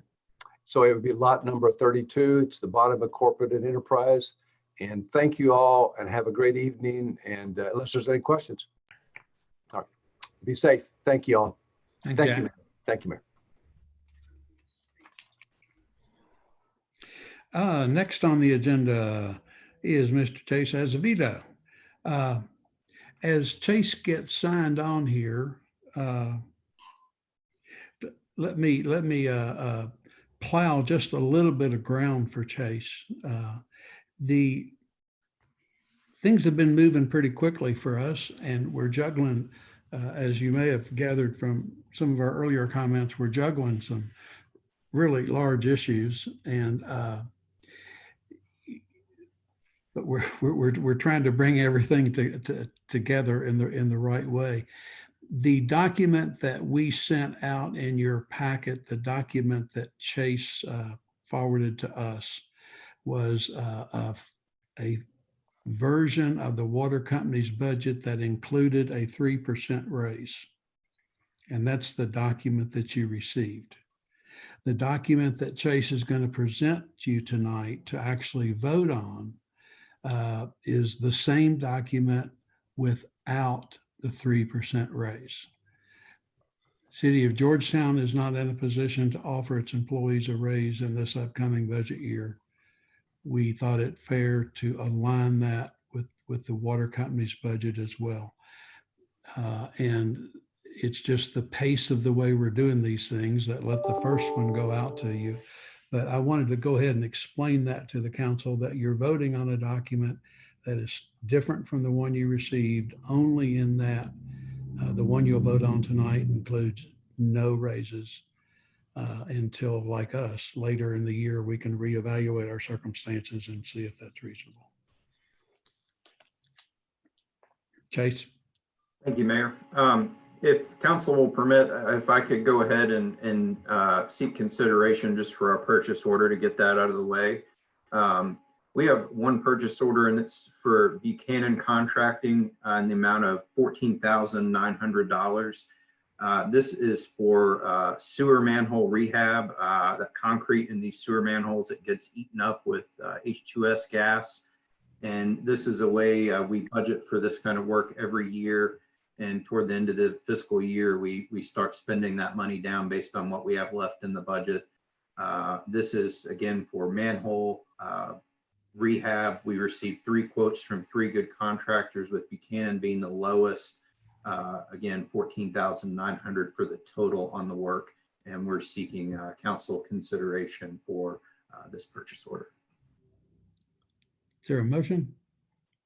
So it would be lot number 32. It's the bottom of corporate and enterprise. And thank you all and have a great evening. And unless there's any questions. All right. Be safe. Thank you all. Thank you, you. Mayor. Thank you, Mayor. Next on the agenda is Mr. Chase Azevedo. As Chase gets signed on here, let me plow just a little bit of ground for Chase. The things have been moving pretty quickly for us, and we're juggling, as you may have gathered from some of our earlier comments, we're juggling some really large issues, and but we're trying to bring everything together in the right way. The document that we sent out in your packet, the document that Chase forwarded to us, was a version of the water company's budget that included a 3% raise. And that's the document that you received. The document that Chase is going to present to you tonight to actually vote on is the same document without the 3% raise. City of Georgetown is not in a position to offer its employees a raise in this upcoming budget year. We thought it fair to align that with the water company's budget as well. And it's just the pace of the way we're doing these things that let the first one go out to you. But I wanted to go ahead and explain that to the council, that you're voting on a document that is different from the one you received, only in that the one you'll vote on tonight includes no raises until, like us, later in the year, we can reevaluate our circumstances and see if that's reasonable. Chase? Thank you, Mayor. If council will permit, if I could go ahead and seek consideration just for our purchase order to get that out of the way. We have one purchase order, and it's for Buchanan Contracting in the amount of $14,900. This is for sewer manhole rehab. The concrete in these sewer manholes, it gets eaten up with H2S gas. And this is a way we budget for this kind of work every year. And toward the end of the fiscal year, we start spending that money down based on what we have left in the budget. This is, again, for manhole rehab. We received 3 quotes from 3 good contractors, with Buchanan being the lowest. Again, $14,900 for the total on the work. And we're seeking council consideration for this purchase order. Is there a motion?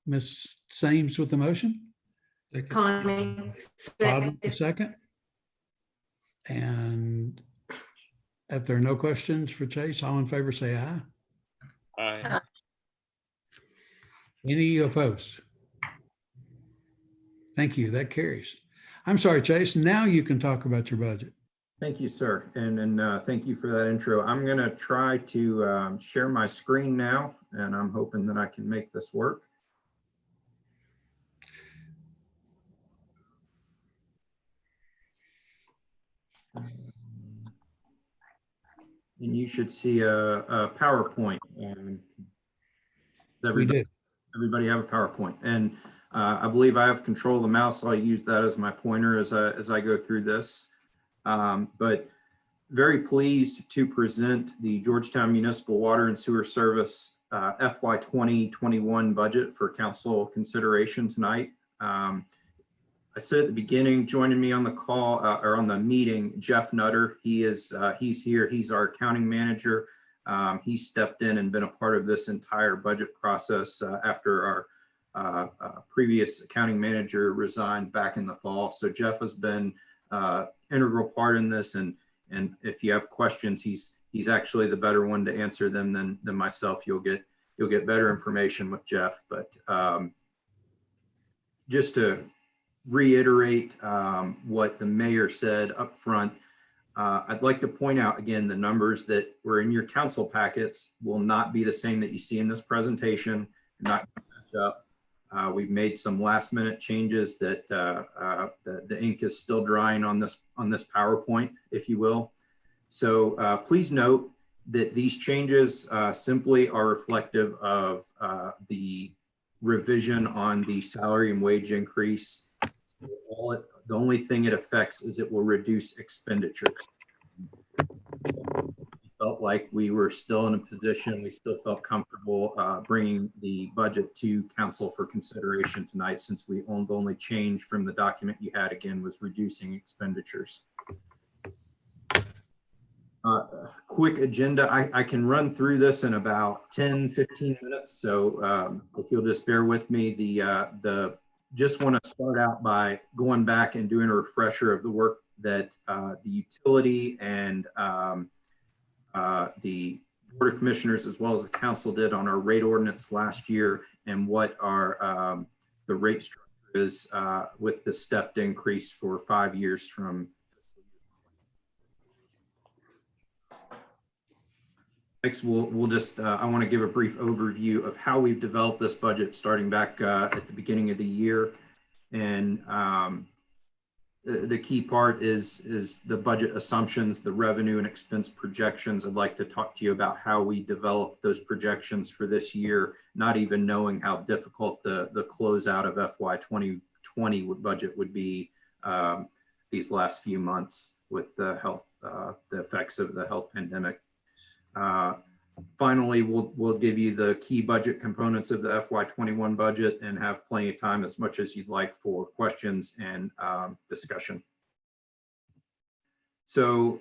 Ms. Sames with the motion? Connie, Bob, a second. And if there are no questions for Chase, all in favor say aye. Aye. Any opposed? Thank you. That carries. I'm sorry, Chase. Now you can talk about your budget. Thank you, sir. And thank you for that intro. I'm going to try to share my screen now, and I'm hoping that I can make this work. And you should see a PowerPoint. Everybody have a PowerPoint, and I believe I have control of the mouse, so I use that as my pointer as I go through this. But very pleased to present the Georgetown Municipal Water and Sewer Service FY 2021 budget for council consideration tonight. I said at the beginning, joining me on the call or on the meeting, Jeff Nutter. He's here. He's our accounting manager. He stepped in and been a part of this entire budget process after our previous accounting manager resigned back in the fall. So Jeff has been integral part in this, and if you have questions, he's actually the better one to answer them than myself. You'll get better information with Jeff. But just to reiterate what the mayor said up front, I'd like to point out again, the numbers that were in your council packets will not be the same that you see in this presentation. Not going to match up. We've made some last minute changes that the ink is still drying on this PowerPoint, if you will. So please note that these changes simply are reflective of the revision on the salary and wage increase. The only thing it affects is it will reduce expenditures. We felt like we were still in a position, we still felt comfortable bringing the budget to council for consideration tonight, since the only change from the document you had, again, was reducing expenditures. Quick agenda. I can run through this in about 10, 15 minutes. So if you'll just bear with me, just want to start out by going back and doing a refresher of the work that the utility and the Board of Commissioners, as well as the council, did on our rate ordinance last year, and what our the rate structure is with the stepped increase for 5 years from. Next, we'll just, I want to give a brief overview of how we've developed this budget starting back at the beginning of the year. And the key part is the budget assumptions, the revenue and expense projections. I'd like to talk to you about how we developed those projections for this year, not even knowing how difficult the closeout of FY 2020 budget would be these last few months with the effects of the health pandemic. Finally, we'll give you the key budget components of the FY21 budget and have plenty of time, as much as you'd like, for questions and discussion. So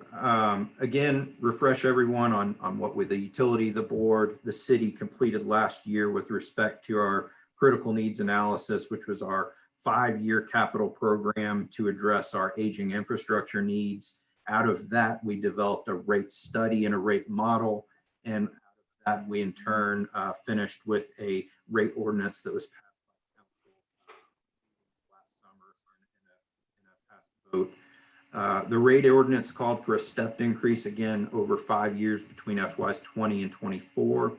again, refresh everyone on what with the utility, the board, the city completed last year with respect to our critical needs analysis, which was our 5-year capital program to address our aging infrastructure needs. Out of that, we developed a rate study and a rate model. And out of that, we in turn finished with a rate ordinance that was passed by council last summer in a passed vote. The rate ordinance called for a stepped increase again over 5 years between FYs 20 and 24.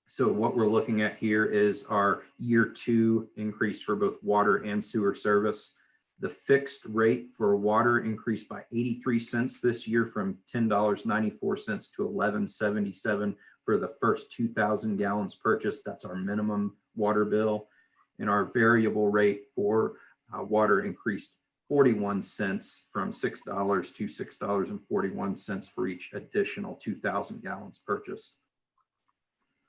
So what we're looking at here is our year 2 increase for both water and sewer service. The fixed rate for water increased by 83 cents this year, from $10.94 to $11.77 for the first 2,000 gallons purchased. That's our minimum water bill. And our variable rate for water increased 41 cents, from $6 to $6.41 for each additional 2,000 gallons purchased.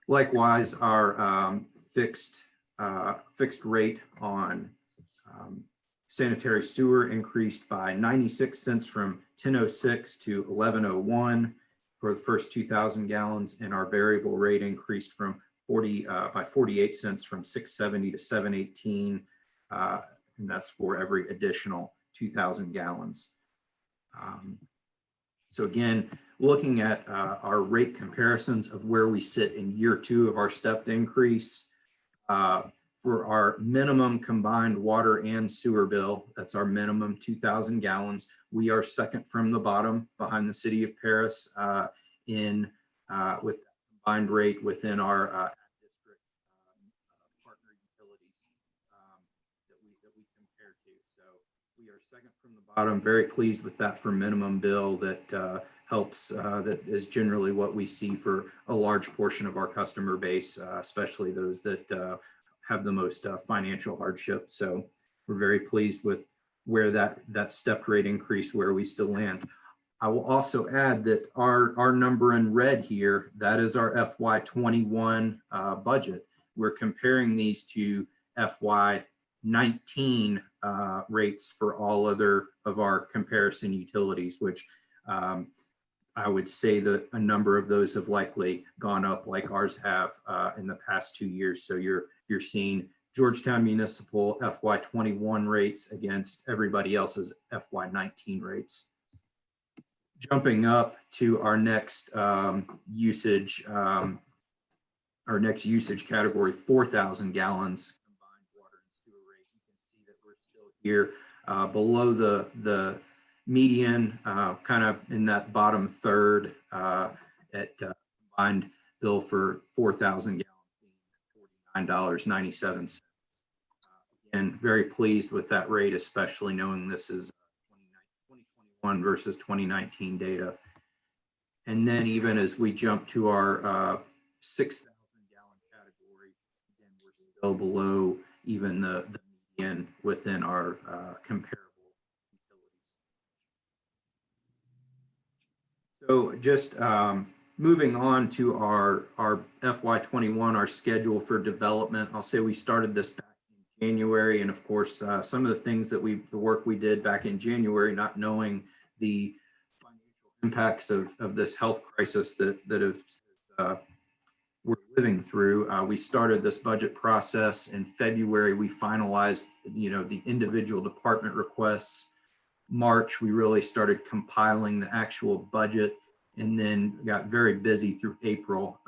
Likewise, our fixed rate on sanitary sewer increased by 96 cents, from $10.06 to $11.01 for the first 2,000 gallons, and our variable rate increased from by 48 cents, from $6.70 to $7.18, and that's for every additional 2,000 gallons. So again, looking at our rate comparisons of where we sit in year 2 of our stepped increase. For our minimum combined water and sewer bill, that's our minimum 2,000 gallons. We are second from the bottom, behind the city of Paris, with combined rate within our district partner utilities that we compare to. So we are second from the bottom. Very pleased with that for minimum bill. That helps. That is generally what we see for a large portion of our customer base, especially those that have the most financial hardship. So we're very pleased with where that stepped rate increase, where we still land. I will also add that our number in red here, that is our FY21 budget. We're comparing these to FY19 rates for all other of our comparison utilities, which I would say that a number of those have likely gone up, like ours have in the past 2 years. So you're seeing Georgetown Municipal FY21 rates against everybody else's FY19 rates. Jumping up to our next usage category, 4,000 gallons combined water and sewer rate. You can see that we're still here below the median, kind of in that bottom third at combined bill for 4,000 gallons, $49.97. Again, very pleased with that rate, especially knowing this is 2021 versus 2019 data. And then even as we jump to our 6,000 gallon category, again, we're still below even the median within our comparable utilities. So just moving on to our FY21, our schedule for development. I'll say we started this back in January, and of course, some of the things that the work we did back in January, not knowing the financial impacts of this health crisis that we're living through. We started this budget process in February. We finalized, the individual department requests. March, we really started compiling the actual budget, and then got very busy through April.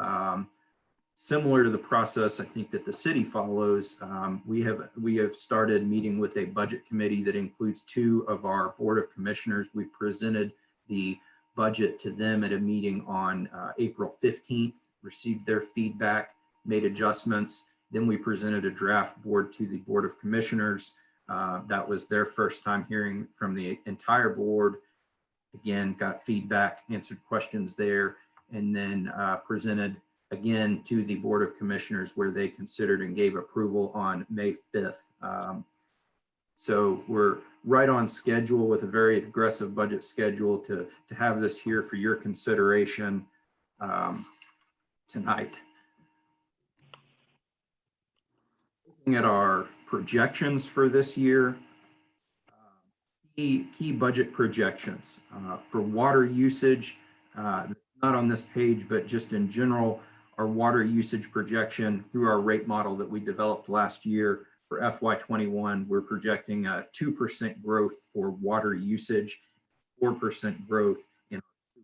Similar to the process I think that the city follows, we have started meeting with a budget committee that includes 2 of our Board of Commissioners. We presented the budget to them at a meeting on April 15th, received their feedback, made adjustments. Then we presented a draft board to the Board of Commissioners. That was their first time hearing from the entire board. Again, got feedback, answered questions there, and then presented again to the Board of Commissioners, where they considered and gave approval on May 5th. So we're right on schedule with a very aggressive budget schedule to have this here for your consideration tonight. Looking at our projections for this year, key budget projections for water usage, not on this page, but just in general, our water usage projection through our rate model that we developed last year for FY21, we're projecting a 2% growth for water usage, 4% growth in our sewer.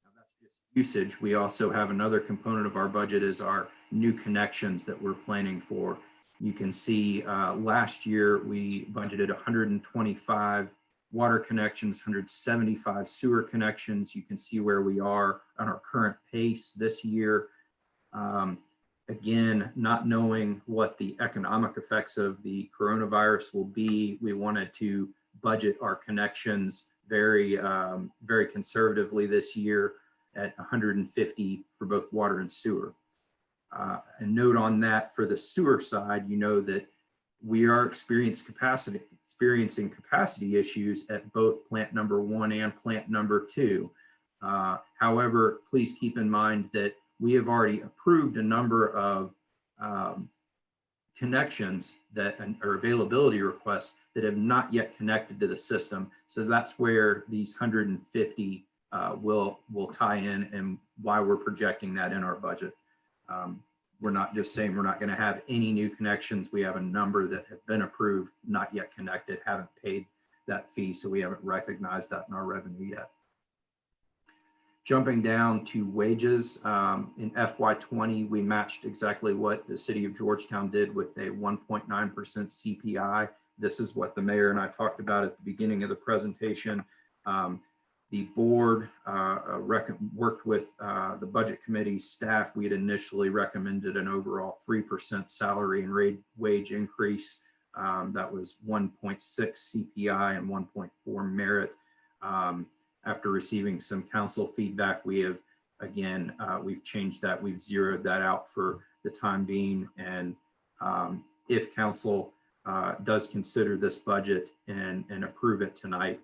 Now that's just usage. We also have another component of our budget is our new connections that we're planning for. You can see last year we budgeted 125 water connections, 175 sewer connections. You can see where we are on our current pace this year. Again, not knowing what the economic effects of the coronavirus will be, we wanted to budget our connections very conservatively this year at 150 for both water and sewer. A note on that for the sewer side, that we are experiencing capacity issues at both plant number 1 and plant number 2. However, please keep in mind that we have already approved a number of connections or availability requests that have not yet connected to the system. So that's where these 150 will tie in, and why we're projecting that in our budget. We're not just saying we're not going to have any new connections. We have a number that have been approved, not yet connected, haven't paid that fee, so we haven't recognized that in our revenue yet. Jumping down to wages, in FY20, we matched exactly what the city of Georgetown did with a 1.9% CPI. This is what the mayor and I talked about at the beginning of the presentation. The board worked with the budget committee staff. We had initially recommended an overall 3% salary and wage increase. That was 1.6 CPI and 1.4 merit. After receiving some council feedback, we have, again, we've changed that. We've zeroed that out for the time being. And if council does consider this budget and approve it tonight,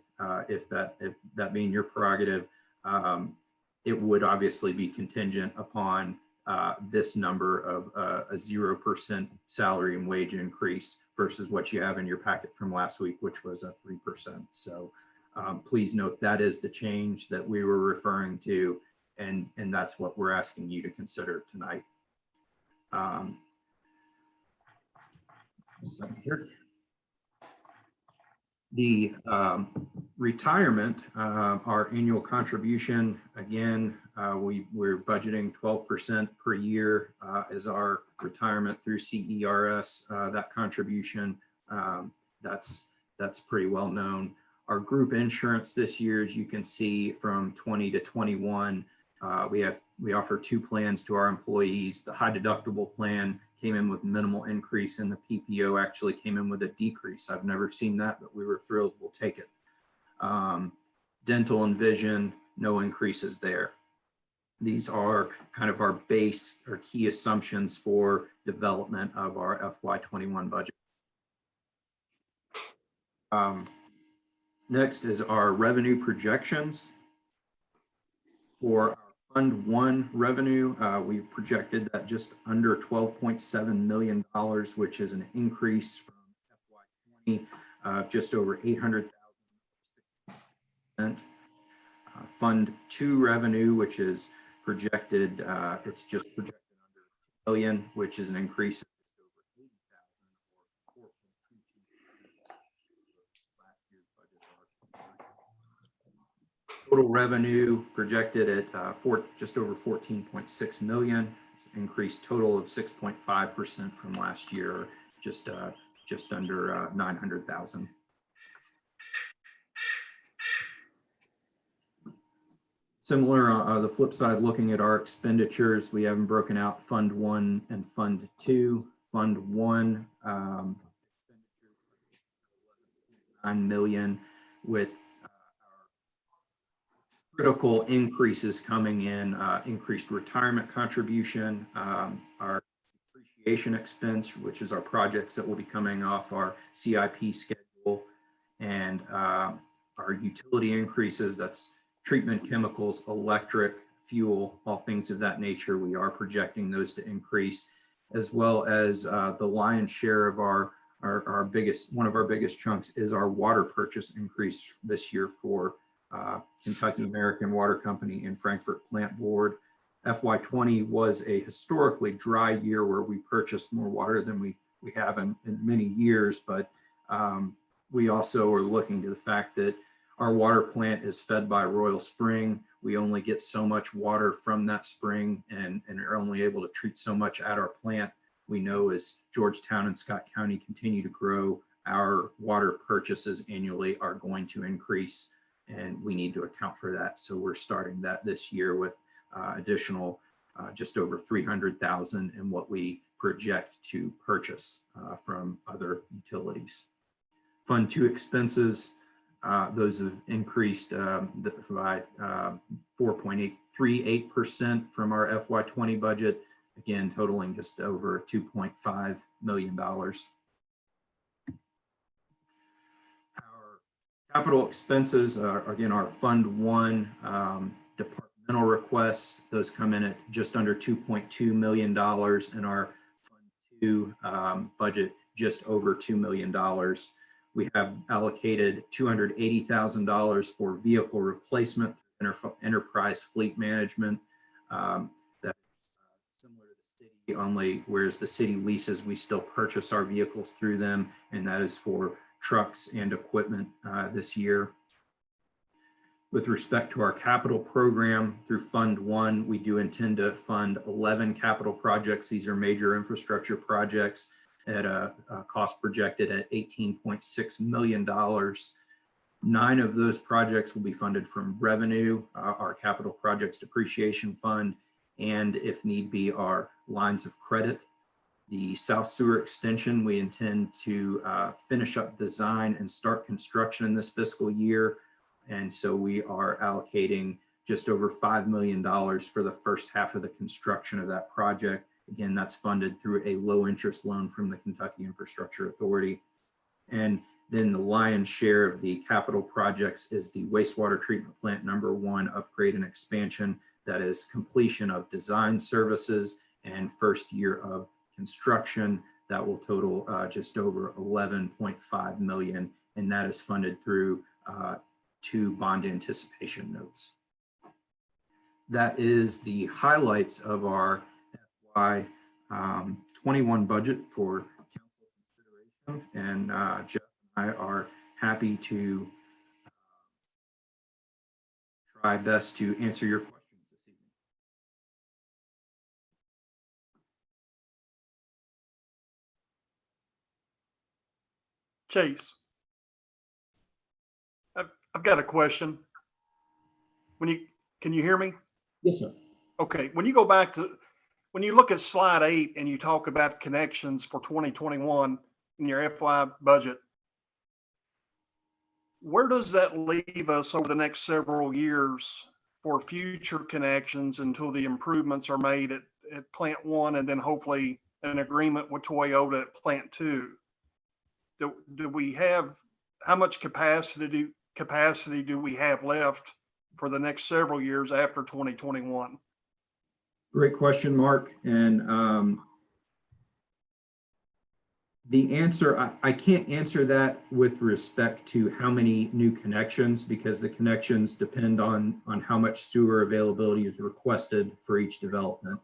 if that being your prerogative, it would obviously be contingent upon this number of a 0% salary and wage increase versus what you have in your packet from last week, which was a 3%. So please note that is the change that we were referring to, and that's what we're asking you to consider tonight. The retirement, our annual contribution, again, we're budgeting 12% per year as our retirement through CERS. That contribution, that's pretty well known. Our group insurance this year, as you can see from 20 to 21, we offer 2 plans to our employees. The high deductible plan came in with minimal increase, and the PPO actually came in with a decrease. I've never seen that, but we were thrilled. We'll take it. Dental and vision, no increases there. These are kind of our base or key assumptions for development of our FY21 budget. Next is our revenue projections. For our Fund 1 revenue, we've projected that just under $12.7 million, which is an increase from FY20, just over $800,000. Fund 2 revenue, which is projected, it's just projected under $2 million, which is an increase of just over 80,000 or 4.22% last year's budget. Total revenue projected at just over 14.6 million. It's an increased total of 6.5% from last year, just under 900,000. Similar, the flip side, looking at our expenditures, we haven't broken out Fund 1 and Fund 2. Fund 1, 9 million, with critical increases coming in, increased retirement contribution, our depreciation expense, which is our projects that will be coming off our CIP schedule, and our utility increases, that's treatment chemicals, electric, fuel, all things of that nature. We are projecting those to increase, as well as the lion's share of our biggest, one of our biggest chunks is our water purchase increase this year for Kentucky American Water Company and Frankfurt Plant Board. FY20 was a historically dry year where we purchased more water than we have in many years, but we also are looking to the fact that our water plant is fed by Royal Spring. We only get so much water from that spring and are only able to treat so much at our plant. We know as Georgetown and Scott County continue to grow, our water purchases annually are going to increase, and we need to account for that. So we're starting that this year with additional just over 300,000 in what we project to purchase from other utilities. Fund 2 expenses, those have increased by 4.38% from our FY20 budget, again, totaling just over $2.5 million. Our capital expenses are, again, our Fund 1 departmental requests, those come in at just under $2.2 million, and our Fund 2 budget just over $2 million. We have allocated $280,000 for vehicle replacement, enterprise fleet management. That's similar to the city, only whereas the city leases, we still purchase our vehicles through them, and that is for trucks and equipment this year. With respect to our capital program through Fund 1, we do intend to fund 11 capital projects. These are major infrastructure projects at a cost projected at $18.6 million. 9 of those projects will be funded from revenue, our capital projects depreciation fund, and if need be, our lines of credit. The South Sewer Extension, we intend to finish up design and start construction in this fiscal year. And so we are allocating just over $5 million for the first half of the construction of that project. Again, that's funded through a low interest loan from the Kentucky Infrastructure Authority. And then the lion's share of the capital projects is the wastewater treatment plant number 1 upgrade and expansion. That is completion of design services and first year of construction. That will total just over 11.5 million, and that is funded through 2 bond anticipation notes. That is the highlights of our FY21 budget for council consideration, and Jeff and I are happy to try best to answer your questions this evening. Chase, I've got a question. Can you hear me? Yes, sir. Okay, when you go back to, when you look at slide 8 and you talk about connections for 2021 in your FY budget, where does that leave us over the next several years for future connections until the improvements are made at Plant 1 and then hopefully an agreement with Toyota at Plant 2? Do we have, how much capacity do we have left for the next several years after 2021? Great question, Mark. And The answer, I can't answer that with respect to how many new connections, because the connections depend on how much sewer availability is requested for each development.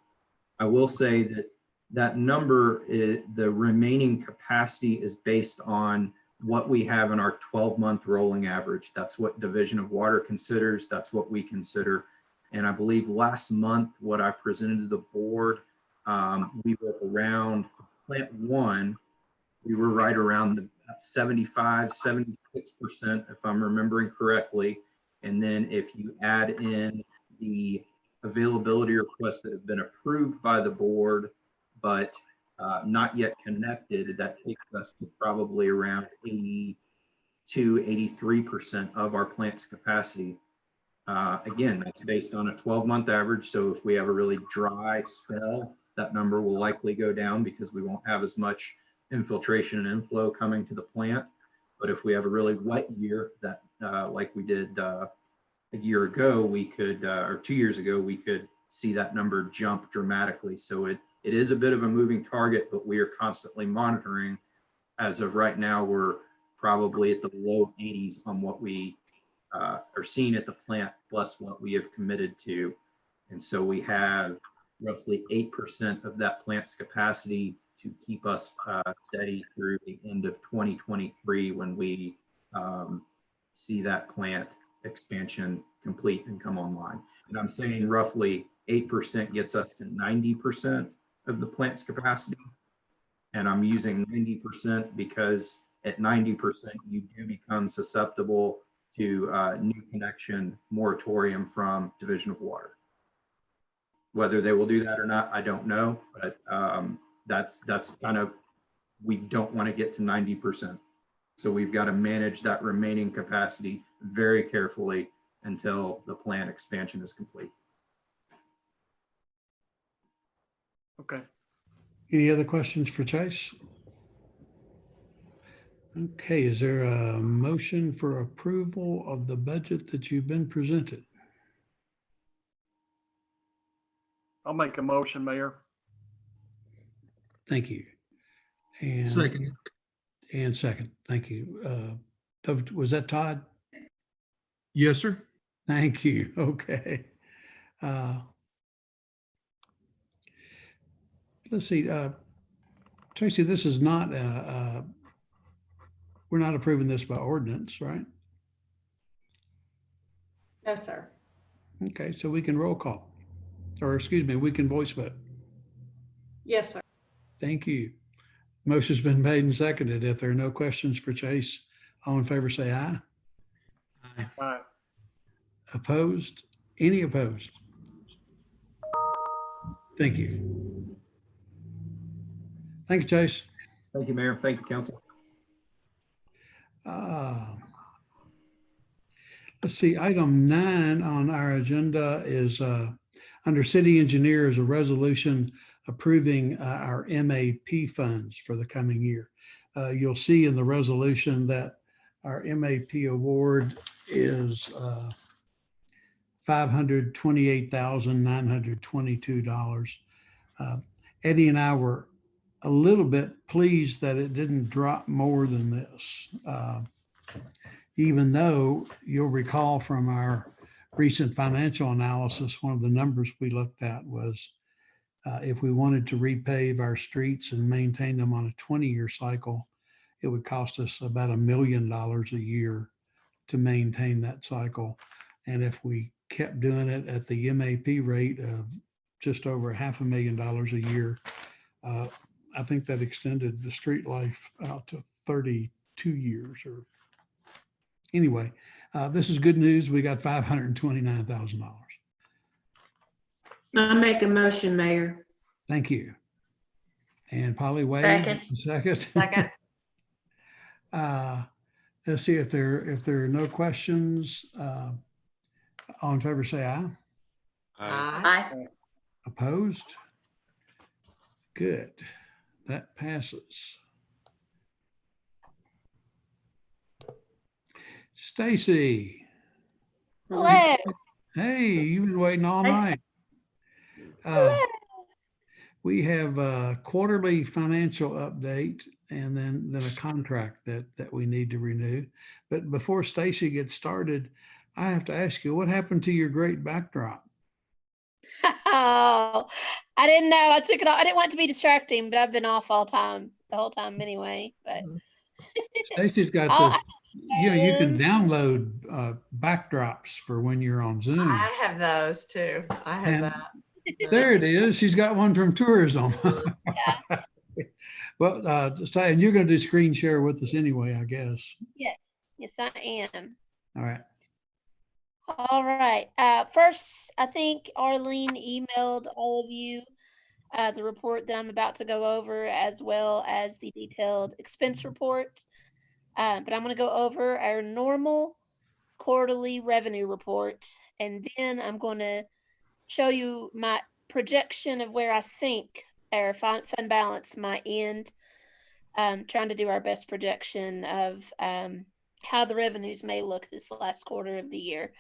I will say that that number, the remaining capacity is based on what we have in our 12-month rolling average. That's what Division of Water considers. That's what we consider. And I believe last month, what I presented to the board, we were around plant 1, we were right around 75, 76%, if I'm remembering correctly. And then if you add in the availability requests that have been approved by the board, but not yet connected, that takes us to probably around 82, 83% of our plant's capacity. Again, that's based on a 12-month average. So if we have a really dry spell, that number will likely go down because we won't have as much infiltration and inflow coming to the plant. But if we have a really wet year, that like we did a year ago, we could, or 2 years ago, we could see that number jump dramatically. So it is a bit of a moving target, but we are constantly monitoring. As of right now, we're probably at the low 80s on what we are seeing at the plant, plus what we have committed to. And so we have roughly 8% of that plant's capacity to keep us steady through the end of 2023 when we see that plant expansion complete and come online. And I'm saying roughly 8% gets us to 90% of the plant's capacity. And I'm using 90% because at 90%, you do become susceptible to new connection moratorium from Division of Water. Whether they will do that or not, I don't know, but that's kind of, we don't want to get to 90%. So we've got to manage that remaining capacity very carefully until the plant expansion is complete. Okay. Any other questions for Chase? Okay, is there a motion for approval of the budget that you've been presented? I'll make a motion, Mayor. Thank you. And Second. And second, thank you. Was that Todd? Yes, sir. Thank you. Okay. Let's see, Tracy, this is not, we're not approving this by ordinance, right? No, sir. Okay, so we can roll call, or excuse me, we can voice vote. Yes, sir. Thank you. Motion's been made and seconded. If there are no questions for Chase, all in favor say aye. All right. Opposed? Any opposed? Thank you. Thank you, Chase. Thank you, Mayor. Thank you, Council. Let's see, item 9 on our agenda is under city engineers, a resolution approving our MAP funds for the coming year. You'll see in the resolution that our MAP award is $528,922. Eddie and I were a little bit pleased that it didn't drop more than this. Even though you'll recall from our recent financial analysis, one of the numbers we looked at was if we wanted to repave our streets and maintain them on a 20-year cycle, it would cost us about $1 million a year to maintain that cycle. And if we kept doing it at the MAP rate of just over $500,000 a year, I think that extended the street life out to 32 years. Or anyway, this is good news. We got $529,000. I make a motion, Mayor. Thank you. And Polly Wade, second. Second. Let's see if there are no questions. All in favor, say aye. Aye. Opposed? Good. That passes. Stacy. Hello. Hey, you've been waiting all night. We have a quarterly financial update and then a contract that we need to renew. But before Stacy gets started, I have to ask you, what happened to your great backdrop? Oh, I didn't know. I took it off. I didn't want it to be distracting, but I've been off the whole time anyway. But Stacy's got Oh, this, you can download backdrops for when you're on Zoom. I have those too. I have And that. there it is. She's got one from tourism. yeah. Well, and you're going to do screen share with us anyway, I guess. Yes, I am. All right. All right. First, I think Arlene emailed all of you the report that I'm about to go over, as well as the detailed expense report. But I'm going to go over our normal quarterly revenue report, and then I'm going to show you my projection of where I think our fund balance might end. Trying to do our best projection of how the revenues may look this last quarter of the year.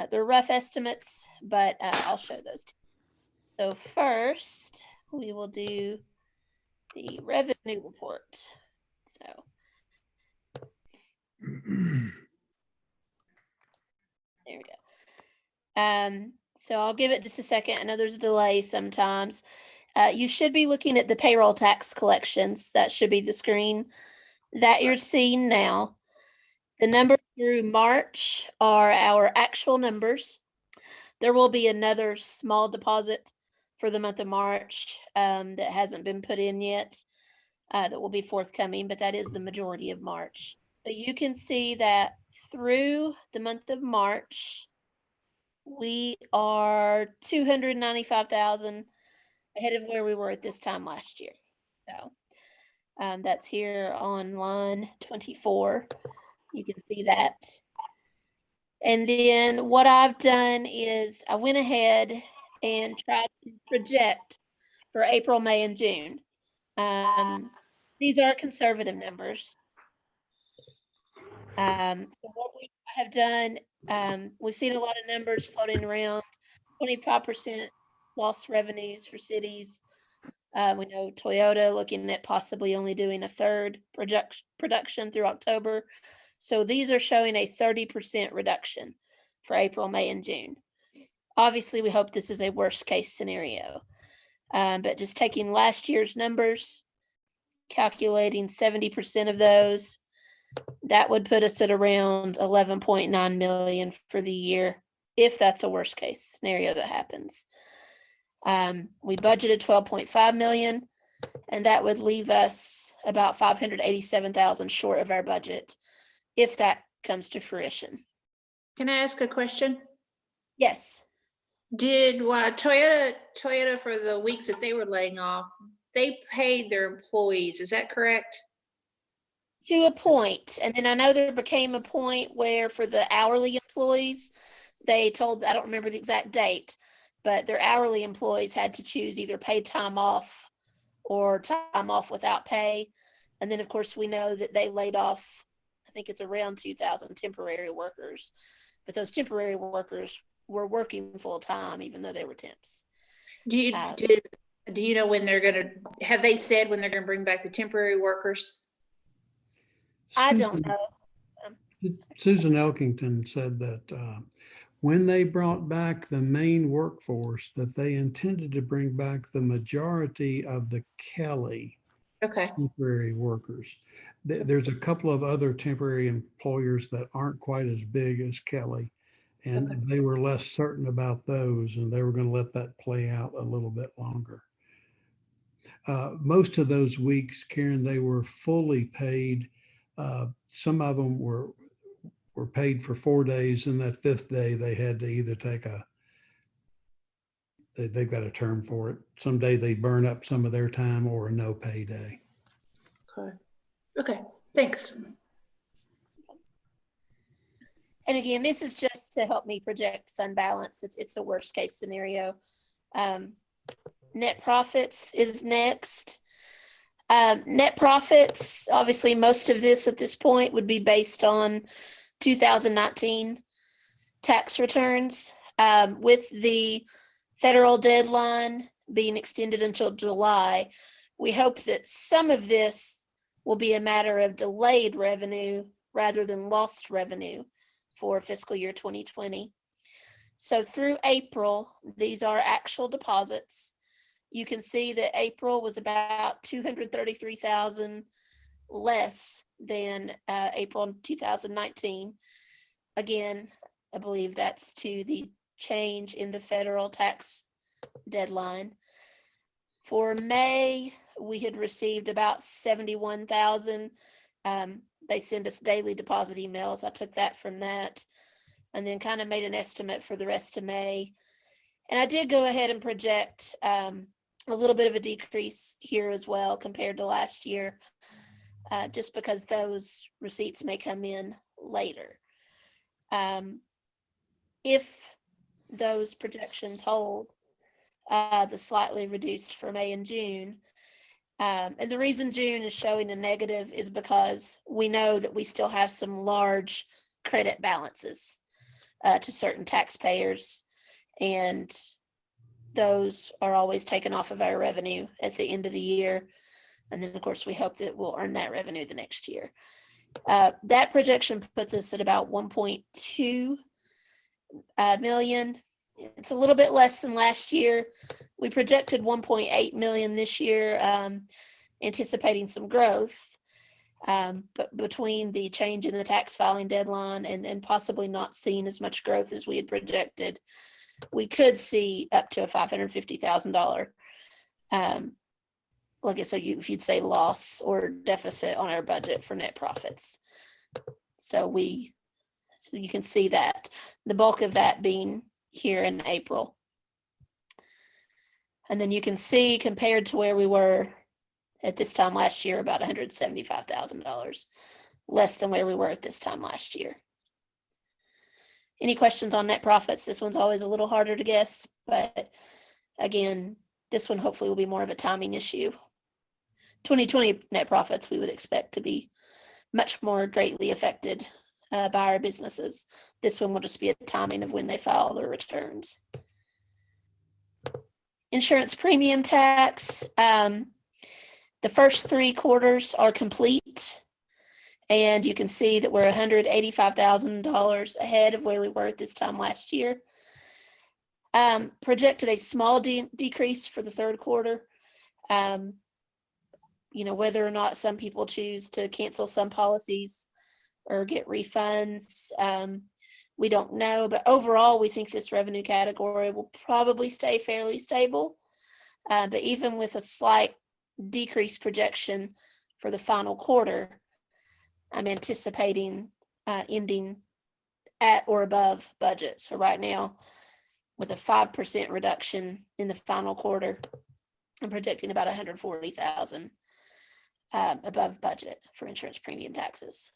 They're rough estimates, but I'll show those to you. So first, we will do the revenue report. So there we go. So I'll give it just a second. I know there's a delay sometimes. You should be looking at the payroll tax collections. That should be the screen that you're seeing now. The numbers through March are our actual numbers. There will be another small deposit for the month of March that hasn't been put in yet that will be forthcoming, but that is the majority of March. So you can see that through the month of March, we are 295,000 ahead of where we were at this time last year. So that's here on line 24. You can see that. And then what I've done is I went ahead and tried to project for April, May, and June. These are conservative numbers. So what we have done, we've seen a lot of numbers floating around, 25% lost revenues for cities. We know Toyota looking at possibly only doing a third production through October. So these are showing a 30% reduction for April, May, and June. Obviously, we hope this is a worst case scenario. But just taking last year's numbers, calculating 70% of those, that would put us at around 11.9 million for the year, if that's a worst case scenario that happens. We budgeted 12.5 million, and that would leave us about 587,000 short of our budget, if that comes to fruition. Can I ask a question? Yes. Did Toyota for the weeks that they were laying off, they paid their employees, is that correct? To a point. And then I know there became a point where for the hourly employees, they told, I don't remember the exact date, but their hourly employees had to choose either paid time off or time off without pay. And then of course we know that they laid off, I think it's around 2,000 temporary workers, but those temporary workers were working full time, even though they were temps. Do you know when have they said when they're gonna bring back the temporary workers? I don't know. Susan Elkington said that when they brought back the main workforce, that they intended to bring back the majority of the Kelly temporary workers. There's a couple of other temporary employers that aren't quite as big as Kelly, and they were less certain about those, and they were going to let that play out a little bit longer. Most of those weeks, Karen, they were fully paid. Some of them were paid for 4 days, and that fifth day they had to either take they've got a term for it. Some day they burn up some of their time, or a no pay day. Okay, thanks. And again, this is just to help me project fund balance. It's a worst case scenario. Net profits is next. Net profits, obviously most of this at this point would be based on 2019 tax returns. With the federal deadline being extended until July, we hope that some of this will be a matter of delayed revenue rather than lost revenue for fiscal year 2020. So through April, these are actual deposits. You can see that April was about 233,000 less than April 2019. Again, I believe that's to the change in the federal tax deadline. For May, we had received about 71,000. They send us daily deposit emails. I took that from that and then kind of made an estimate for the rest of May. And I did go ahead and project a little bit of a decrease here as well compared to last year, just because those receipts may come in later. If those projections hold, the slightly reduced for May and June, and the reason June is showing a negative is because we know that we still have some large credit balances to certain taxpayers, and those are always taken off of our revenue at the end of the year. And then, of course, we hope that we'll earn that revenue the next year. That projection puts us at about 1.2 million. It's a little bit less than last year. We projected 1.8 million this year, anticipating some growth. But between the change in the tax filing deadline and possibly not seeing as much growth as we had projected, we could see up to a $550,000, like I said, if you'd say loss or deficit on our budget for net profits. So you can see that the bulk of that being here in April. And then you can see, compared to where we were at this time last year, about $175,000 less than where we were at this time last year. Any questions on net profits? This one's always a little harder to guess, but again, this one hopefully will be more of a timing issue. 2020 net profits we would expect to be much more greatly affected by our businesses. This one will just be a timing of when they file their returns. Insurance premium tax. The first 3 quarters are complete, and you can see that we're $185,000 ahead of where we were at this time last year. Projected a small decrease for the 3rd quarter. Whether or not some people choose to cancel some policies or get refunds, we don't know, but overall we think this revenue category will probably stay fairly stable. But even with a slight decrease projection for the final quarter, I'm anticipating ending at or above budget. So right now, with a 5% reduction in the final quarter, I'm projecting about $140,000 above budget for insurance premium taxes.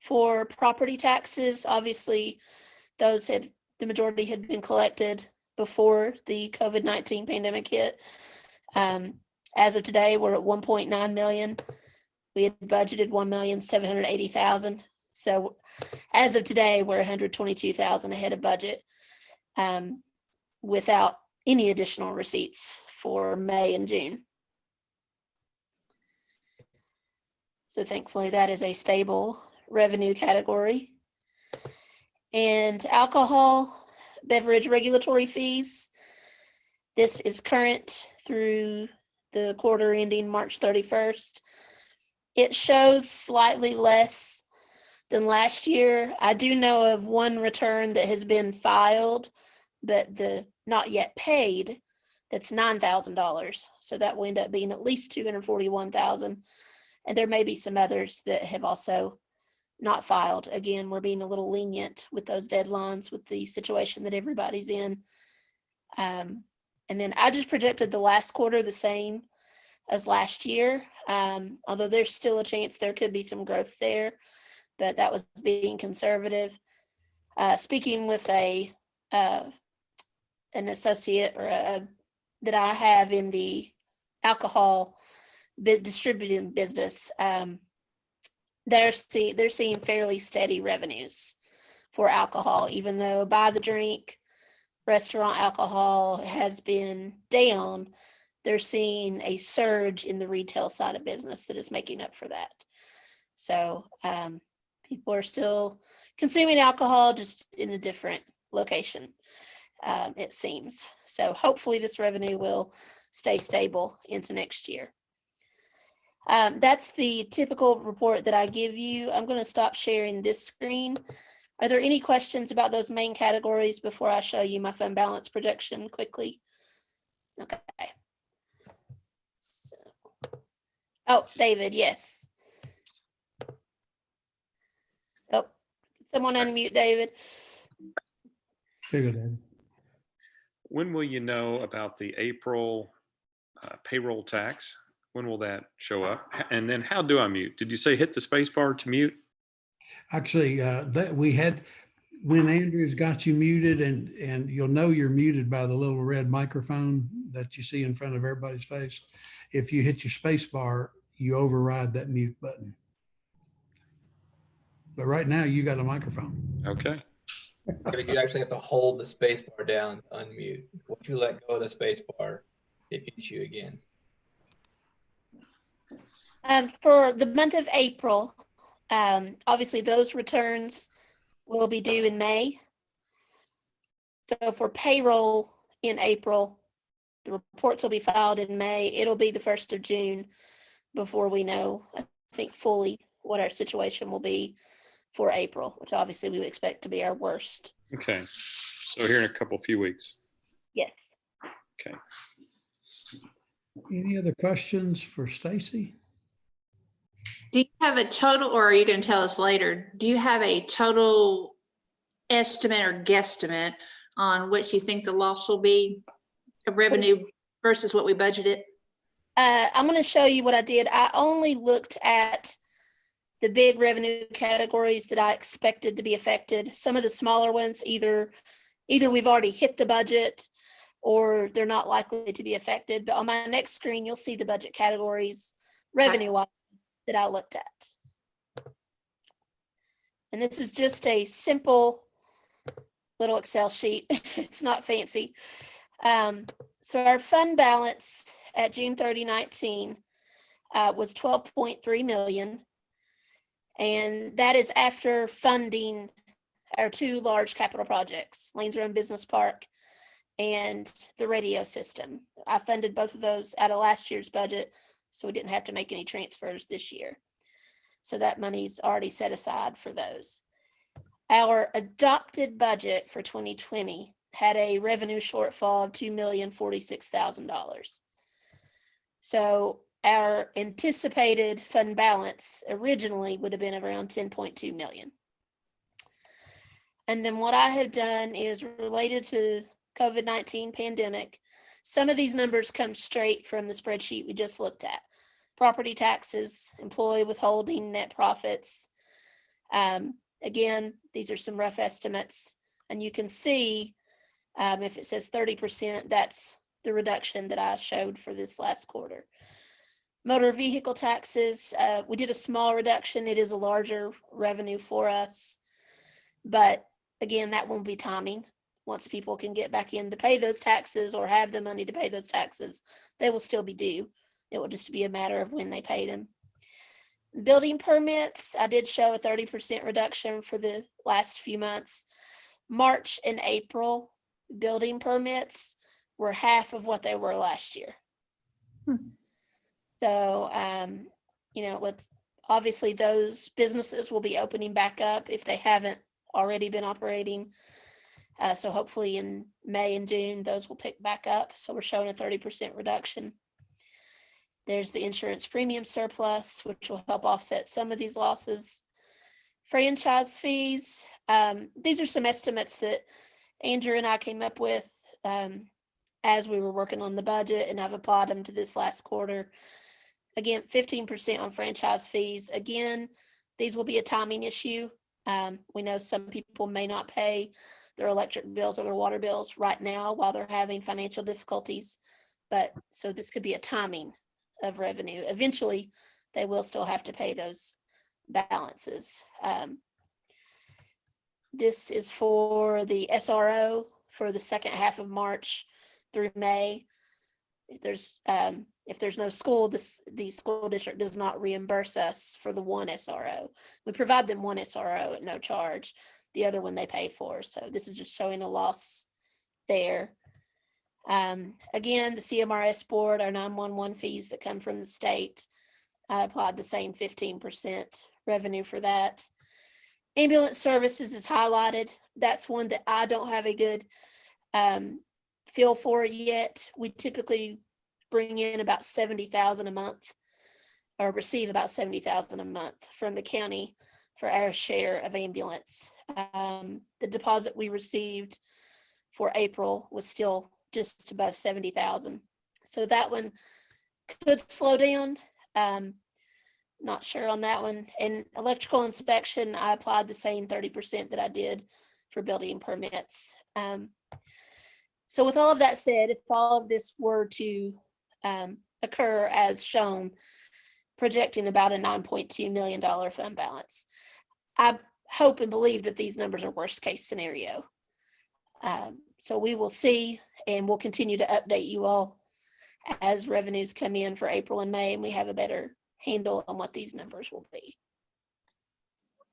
For property taxes, obviously, the majority had been collected before the COVID-19 pandemic hit. As of today, we're at 1.9 million. We had budgeted 1,780,000. So as of today, we're 122,000 ahead of budget, without any additional receipts for May and June. So thankfully, that is a stable revenue category. And alcohol beverage regulatory fees. This is current through the quarter ending March 31st. It shows slightly less than last year. I do know of one return that has been filed, but the not yet paid, that's $9,000. So that will end up being at least $241,000. And there may be some others that have also not filed. Again, we're being a little lenient with those deadlines with the situation that everybody's in. And then I just projected the last quarter the same as last year, although there's still a chance there could be some growth there, but that was being conservative. Speaking with an associate that I have in the alcohol distributing business, they're seeing fairly steady revenues for alcohol, even though by the drink restaurant alcohol has been down. they're seeing a surge in the retail side of business that is making up for that. So people are still consuming alcohol, just in a different location, it seems. So hopefully this revenue will stay stable into next year. That's the typical report that I give you. I'm going to stop sharing this screen. Are there any questions about those main categories before I show you my fund balance projection quickly? Okay. So, oh, David, yes. Oh, someone unmute David. Figure that. When will you know about the April payroll tax? When will that show up? And then how do I mute? Did you say hit the space bar to mute? Actually, that we had, when Andrew's got you muted, and you'll know you're muted by the little red microphone that you see in front of everybody's face. If you hit your space bar, you override that mute button. But right now you got a microphone. Okay. But you actually have to hold the space bar down to unmute. Once you let go of the space bar, it mutes you again. For the month of April, obviously those returns will be due in May. So for payroll in April, the reports will be filed in May. It'll be the 1st of June before we know, I think, fully what our situation will be for April, which obviously we would expect to be our worst. Okay. So here in a few weeks. Yes. Okay. Any other questions for Stacy? Do you have a total, or are you going to tell us later? Do you have a total estimate or guesstimate on what you think the loss will be of revenue versus what we budgeted? I'm going to show you what I did. I only looked at the big revenue categories that I expected to be affected. Some of the smaller ones, either we've already hit the budget or they're not likely to be affected. But on my next screen, you'll see the budget categories revenue-wise that I looked at. And this is just a simple little Excel sheet. It's not fancy. So our fund balance at June 30, 19 was 12.3 million. And that is after funding our 2 large capital projects, Lanes Run Business Park and the radio system. I funded both of those out of last year's budget, so we didn't have to make any transfers this year. So that money's already set aside for those. Our adopted budget for 2020 had a revenue shortfall of $2,046,000. So our anticipated fund balance originally would have been around 10.2 million. And then what I have done is related to COVID-19 pandemic. Some of these numbers come straight from the spreadsheet we just looked at. Property taxes, employee withholding, net profits. Again, these are some rough estimates, and you can see if it says 30%, that's the reduction that I showed for this last quarter. Motor vehicle taxes, we did a small reduction. It is a larger revenue for us, but again, that won't be timing. Once people can get back in to pay those taxes or have the money to pay those taxes, they will still be due. It will just be a matter of when they pay them. Building permits, I did show a 30% reduction for the last few months. March and April building permits were half of what they were last year. So, with obviously those businesses will be opening back up if they haven't already been operating. So hopefully in May and June, those will pick back up. So we're showing a 30% reduction. There's the insurance premium surplus, which will help offset some of these losses. Franchise fees. These are some estimates that Andrew and I came up with as we were working on the budget, and I've applied them to this last quarter. Again, 15% on franchise fees. Again, these will be a timing issue. We know some people may not pay their electric bills or their water bills right now while they're having financial difficulties. But so this could be a timing of revenue. Eventually, they will still have to pay those balances. This is for the SRO for the second half of March through May. if there's no school, the school district does not reimburse us for the one SRO. We provide them one SRO at no charge. The other one they pay for. So this is just showing a loss there. Again, the CMRS board, our 911 fees that come from the state, I applied the same 15% revenue for that. Ambulance services is highlighted. That's one that I don't have a good feel for yet. We typically bring in about 70,000 a month, or receive about 70,000 a month from the county for our share of ambulance. The deposit we received for April was still just above 70,000. So that one could slow down. Not sure on that one. And electrical inspection, I applied the same 30% that I did for building permits. So with all of that said, if all of this were to occur as shown, projecting about a $9.2 million fund balance, I hope and believe that these numbers are worst case scenario. So we will see, and we'll continue to update you all as revenues come in for April and May, and we have a better handle on what these numbers will be.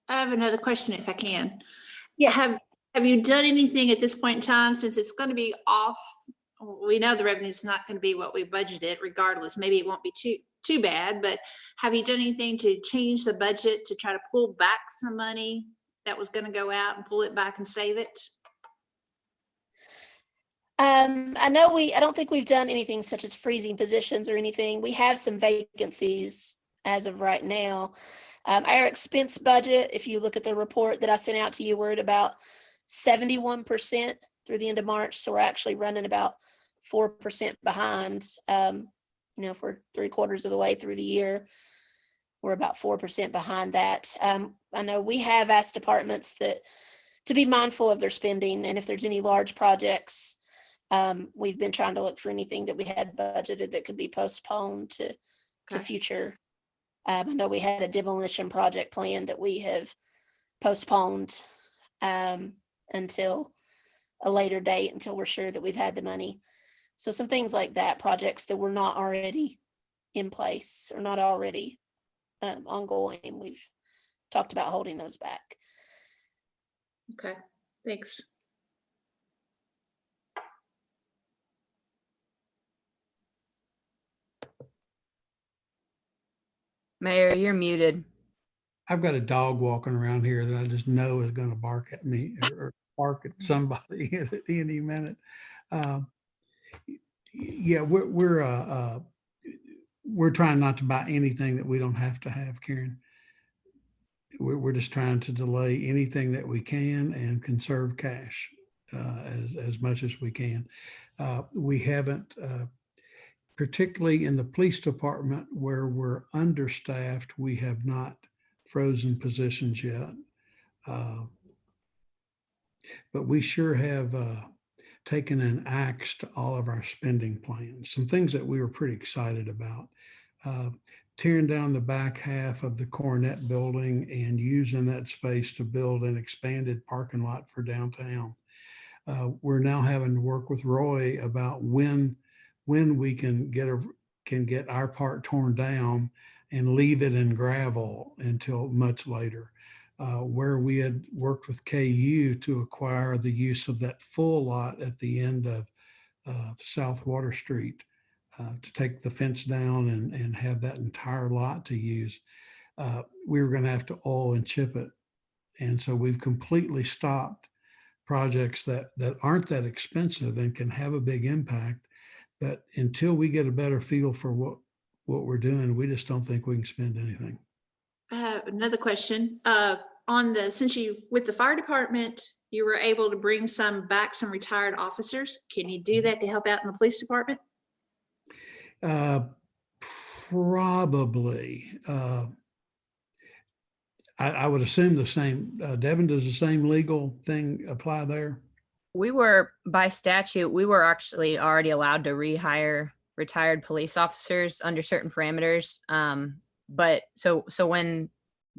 I have another question if I can. Yeah. Have you done anything at this point in time, since it's going to be off? We know the revenue is not going to be what we budgeted regardless. Maybe it won't be too bad, but have you done anything to change the budget to try to pull back some money that was going to go out and pull it back and save it? I don't think we've done anything such as freezing positions or anything. We have some vacancies as of right now. Our expense budget, if you look at the report that I sent out to you, we're at about 71% through the end of March. So we're actually running about 4% behind. If we're 3/4 of the way through the year, we're about 4% behind that. I know we have asked departments to be mindful of their spending, and if there's any large projects, we've been trying to look for anything that we had budgeted that could be postponed to future. I know we had a demolition project plan that we have postponed until a later date, until we're sure that we've had the money. So some things like that, projects that were not already in place or not already ongoing, we've talked about holding those back. Okay, thanks. Mayor, you're muted. I've got a dog walking around here that I just know is going to bark at me or bark at somebody at any minute. Yeah, we're trying not to buy anything that we don't have to have, Karen. We're just trying to delay anything that we can and conserve cash as much as we can. We haven't, particularly in the police department where we're understaffed, we have not frozen positions yet. But we sure have taken an axe to all of our spending plans. Some things that we were pretty excited about. Tearing down the back half of the Coronet building and using that space to build an expanded parking lot for downtown. We're now having to work with Roy about when we can get our part torn down and leave it in gravel until much later. Where we had worked with KU to acquire the use of that full lot at the end of South Water Street to take the fence down and have that entire lot to use. We were going to have to oil and chip it. And so we've completely stopped projects that aren't that expensive and can have a big impact. But until we get a better feel for what we're doing, we just don't think we can spend anything. I have another question. Since you, with the fire department, you were able to bring some retired officers. Can you do that to help out in the police department? Probably. I would assume the same. Devin, does the same legal thing apply there? We were, by statute, we were actually already allowed to rehire retired police officers under certain parameters. But so when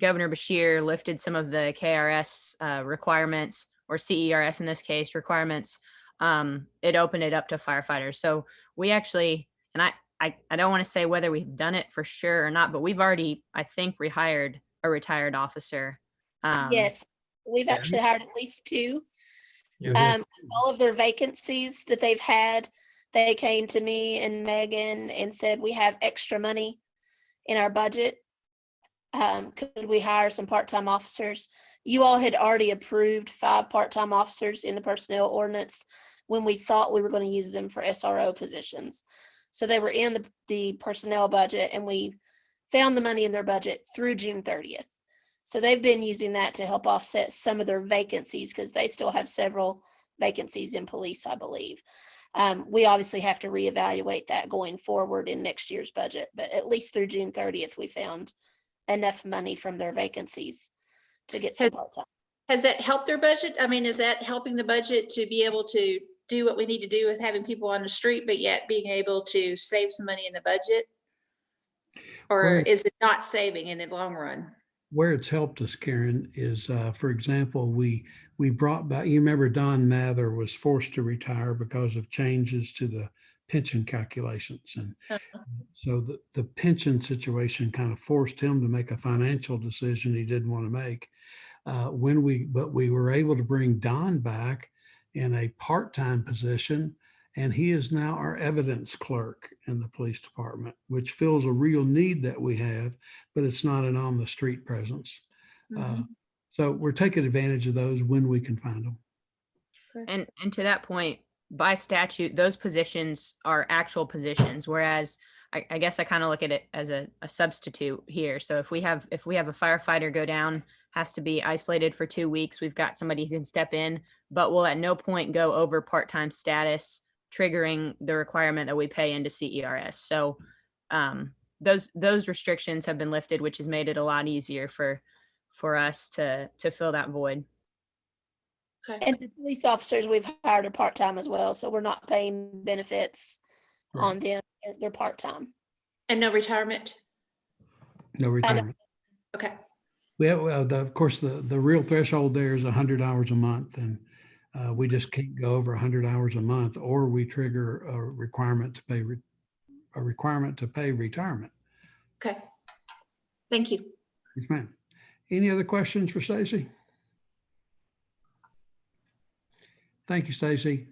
Governor Beshear lifted some of the KRS requirements, or CERS in this case requirements, it opened it up to firefighters. So we actually and I don't want to say whether we've done it for sure or not, but we've already, I think, rehired a retired officer. Yes, we've Yeah. actually hired at least 2. Yeah. All of their vacancies that they've had, they came to me and Megan and said, we have extra money in our budget. Could we hire some part-time officers? You all had already approved 5 part-time officers in the personnel ordinance when we thought we were going to use them for SRO positions. So they were in the personnel budget, and we found the money in their budget through June 30th. So they've been using that to help offset some of their vacancies, because they still have several vacancies in police, I believe. We obviously have to reevaluate that going forward in next year's budget, but at least through June 30th, we found enough money from their vacancies to get some part-time. Has that helped their budget? I mean, is that helping the budget to be able to do what we need to do with having people on the street, but yet being able to save some money in the budget? Or is it not saving in the long run? Where it's helped us, Karen, is, for example, we brought back, you remember Don Mather was forced to retire because of changes to the pension calculations. And so the pension situation kind of forced him to make a financial decision he didn't want to make. But we were able to bring Don back in a part-time position, and he is now our evidence clerk in the police department, which fills a real need that we have, but it's not an on-the-street presence. So we're taking advantage of those when we can find them. And to that point, by statute, those positions are actual positions, whereas I guess I kind of look at it as a substitute here. So if we have a firefighter go down, has to be isolated for 2 weeks, we've got somebody who can step in, but will at no point go over part-time status, triggering the requirement that we pay into CERS. So those restrictions have been lifted, which has made it a lot easier for us to fill that void. Okay. And the police officers we've hired are part-time as well, so we're not paying benefits on them. They're part-time. And no retirement? No retirement. Okay. We have, of course, the real threshold there is 100 hours a month, and we just can't go over 100 hours a month, or we trigger a requirement to pay retirement. Okay. Thank you. Yes, ma'am. Any other questions for Stacy? Thank you, Stacy.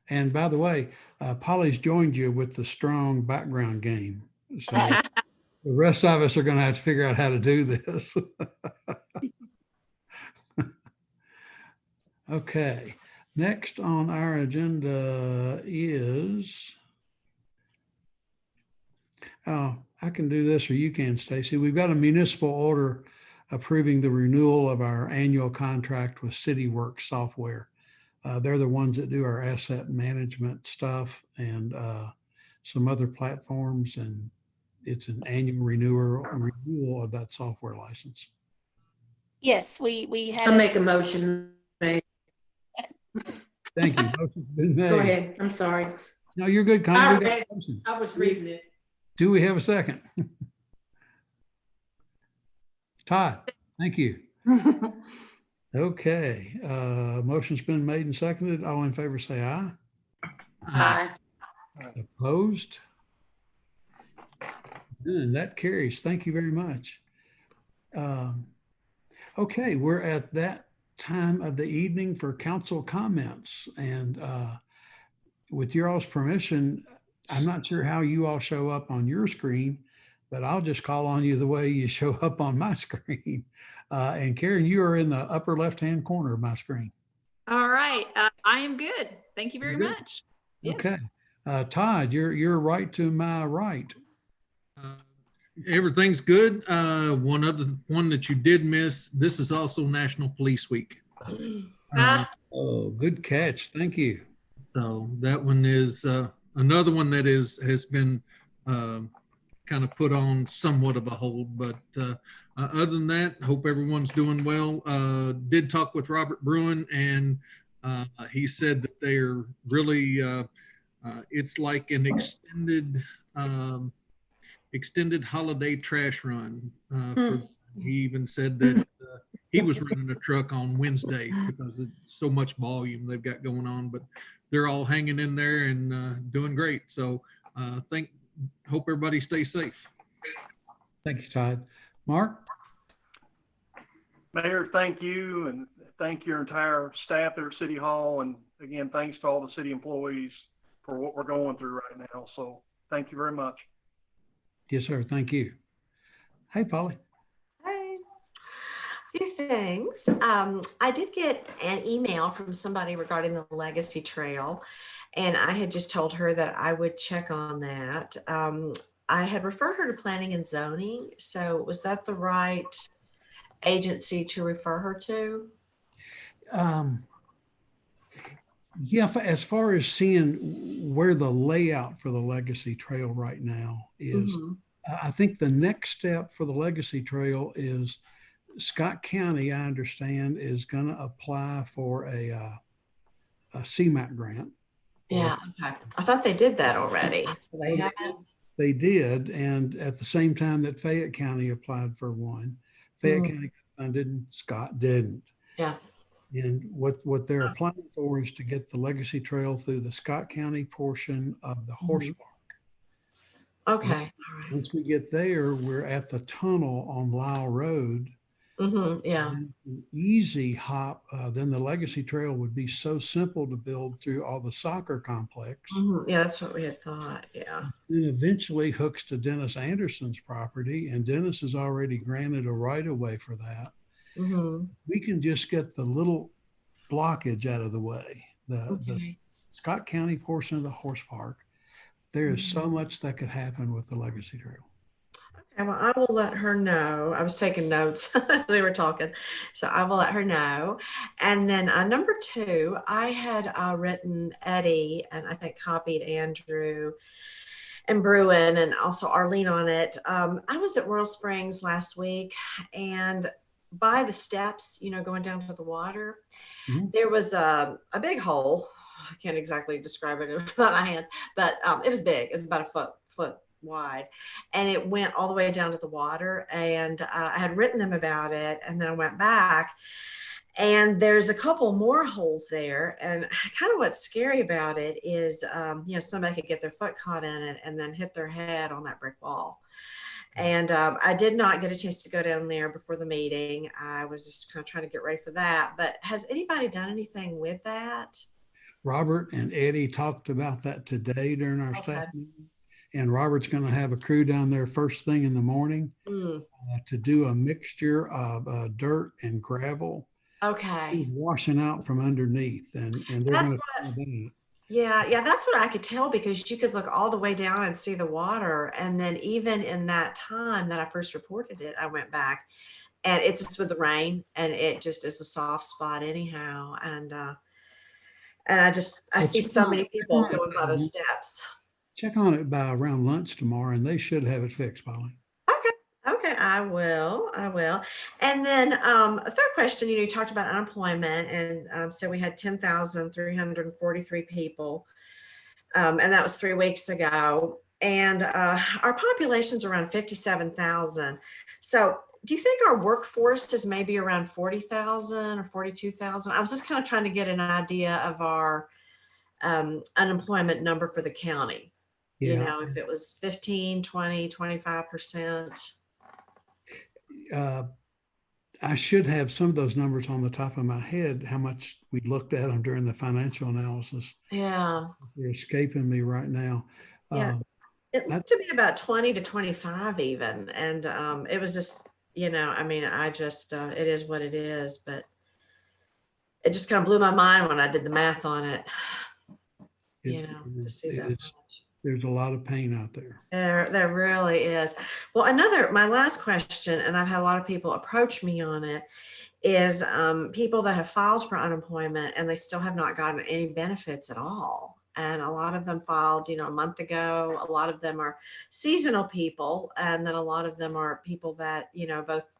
And by the way, Polly's joined you with the strong background game. So the rest of us are going to have to figure out how to do this. Okay. Next on our agenda is, I can do this or you can, Stacy. We've got a municipal order approving the renewal of our annual contract with CityWorks Software. They're the ones that do our asset management stuff and some other platforms, and it's an annual renewal of that software license. Yes, we have. I'll make a motion. Thank you. Motion's been made. Go ahead. I'm sorry. No, you're good, Connie. I was reading it. Do we have a second? Todd, thank you. Okay, motion's been made and seconded. All in favor say aye. Aye. Opposed? And that carries. Thank you very much. Okay, we're at that time of the evening for council comments. And with your all's permission, I'm not sure how you all show up on your screen, but I'll just call on you the way you show up on my screen. And Karen, you are in the upper left-hand corner of my screen. All right. I am good. Thank you very much. Yes. Okay. Todd, you're right to my right. Everything's good. One other one that you did miss, this is also National Police Week. Oh, good catch. Thank you. So that one is another one that has been kind of put on somewhat of a hold, but other than that, hope everyone's doing well. Did talk with Robert Bruin, and he said that they're really, it's like an extended holiday trash run. He even said that he was running a truck on Wednesday because it's so much volume they've got going on, but they're all hanging in there and doing great. So hope everybody stays safe. Thank you, Todd. Mark? Mayor, thank you, and thank your entire staff there at City Hall. And again, thanks to all the city employees for what we're going through right now. So thank you very much. Yes, sir. Thank you. Hey, Polly. Hey. Few things. I did get an email from somebody regarding the Legacy Trail, and I had just told her that I would check on that. I had referred her to Planning and Zoning. So was that the right agency to refer her to? Yeah, as far as seeing where the layout for the Legacy Trail right now is, I think the next step for the Legacy Trail is Scott County, I understand, is going to apply for a CMAQ grant. Yeah, okay. I thought they did that already. So they haven't. They did, and at the same time that Fayette County applied for one, Fayette County funded and Scott didn't. Yeah. And what they're applying for is to get the Legacy Trail through the Scott County portion of the horse park. Okay. All right. Once we get there, we're at the tunnel on Lyle Road. Yeah. An easy hop. Then the Legacy Trail would be so simple to build through all the soccer complex. Yeah, that's what we had thought. Yeah. Then eventually hooks to Dennis Anderson's property, and Dennis has already granted a right of way for that. We can just get the little blockage out of the way. The Scott County portion of the horse park. There is so much that could happen with the Legacy Trail. Okay, well, I will let her know. I was taking notes as we were talking, so I will let her know. And then number two, I had written Eddie, and I think copied Andrew and Bruin and also Arlene on it. I was at Royal Springs last week, and by the steps, you know, going down to the water, there was a big hole. I can't exactly describe it by my hands, but it was big. It was about a foot wide, and it went all the way down to the water. And I had written them about it, and then I went back, and there's a couple more holes there. And kind of what's scary about it is, you know, somebody could get their foot caught in it and then hit their head on that brick wall. And I did not get a chance to go down there before the meeting. I was just kind of trying to get ready for that. But has anybody done anything with that? Robert and Eddie talked about that today during our staff meeting. And Robert's going to have a crew down there first thing in the morning to do a mixture of dirt and gravel. Okay. Washing out from underneath. And they're going to try that. Yeah, that's what I could tell, because you could look all the way down and see the water. And then even in that time that I first reported it, I went back, and it's just with the rain, and it just is a soft spot anyhow. And I see so many people going by those steps. Check on it by around lunch tomorrow, and they should have it fixed, Polly. Okay, I will. And then a third question, you know, you talked about unemployment, and so we had 10,343 people, and that was 3 weeks ago. And our population's around 57,000. So do you think our workforce is maybe around 40,000 or 42,000? I was just kind of trying to get an idea of our unemployment number for the county. You know, if it was 15, 20, 25%. I should have some of those numbers on the top of my head, how much we looked at them during the financial analysis. Yeah. They're escaping me right now. Yeah. It looked to be about 20 to 25 even. And it was just, you know, I mean, I just, it is what it is, but it just kind of blew my mind when I did the math on it, you know, to see that much. There's a lot of pain out there. There really is. Well, my last question, and I've had a lot of people approach me on it, is people that have filed for unemployment and they still have not gotten any benefits at all. And a lot of them filed, you know, a month ago. A lot of them are seasonal people. And then a lot of them are people that, you know, both,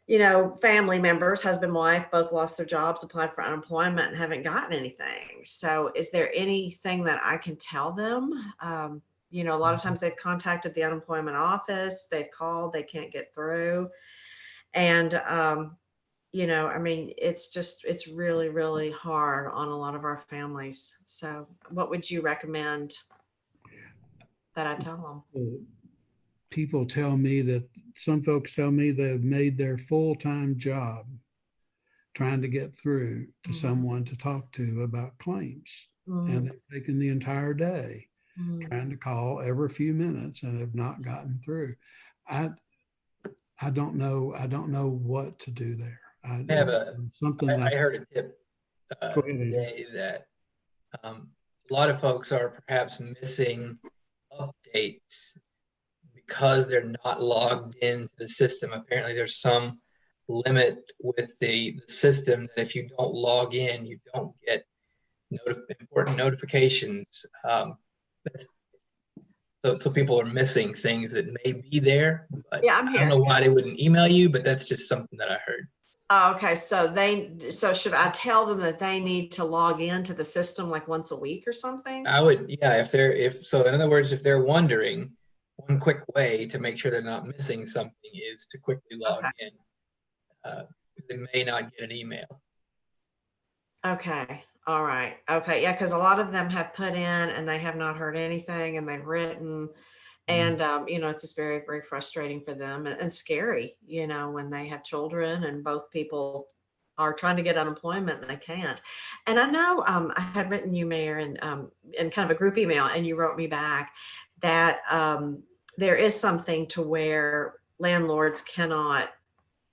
you know, family members, husband, wife, both lost their jobs, applied for unemployment, and haven't gotten anything. So is there anything that I can tell them? You know, a lot of times they've contacted the unemployment office, they've called, they can't get through. And, you know, I mean, it's really, really hard on a lot of our families. So what would you recommend? that I tell them. People tell me that some folks tell me they've made their full-time job trying to get through to someone to talk to about claims. And they've taken the entire day trying to call every few minutes and have not gotten through. I don't know what to do there. I have something I like heard a tip today that a lot of folks are perhaps missing updates because they're not logged into the system. Apparently there's some limit with the system that if you don't log in, you don't get important notifications. So people are missing things that may be there, but Yeah, I'm I here. don't know why they wouldn't email you, but that's just something that I heard. Oh, okay, so should I tell them that they need to log into the system like once a week or something? I would, yeah, in other words, if they're wondering, one quick way to make sure they're not missing something is to quickly log in. They may not get an email. Okay, all right, okay, yeah, because a lot of them have put in and they have not heard anything, and they've written, and it's just very, very frustrating for them and scary, when they have children and both people are trying to get unemployment and they can't. And I know I had written you, Mayor, in kind of a group email, and you wrote me back that there is something to where landlords cannot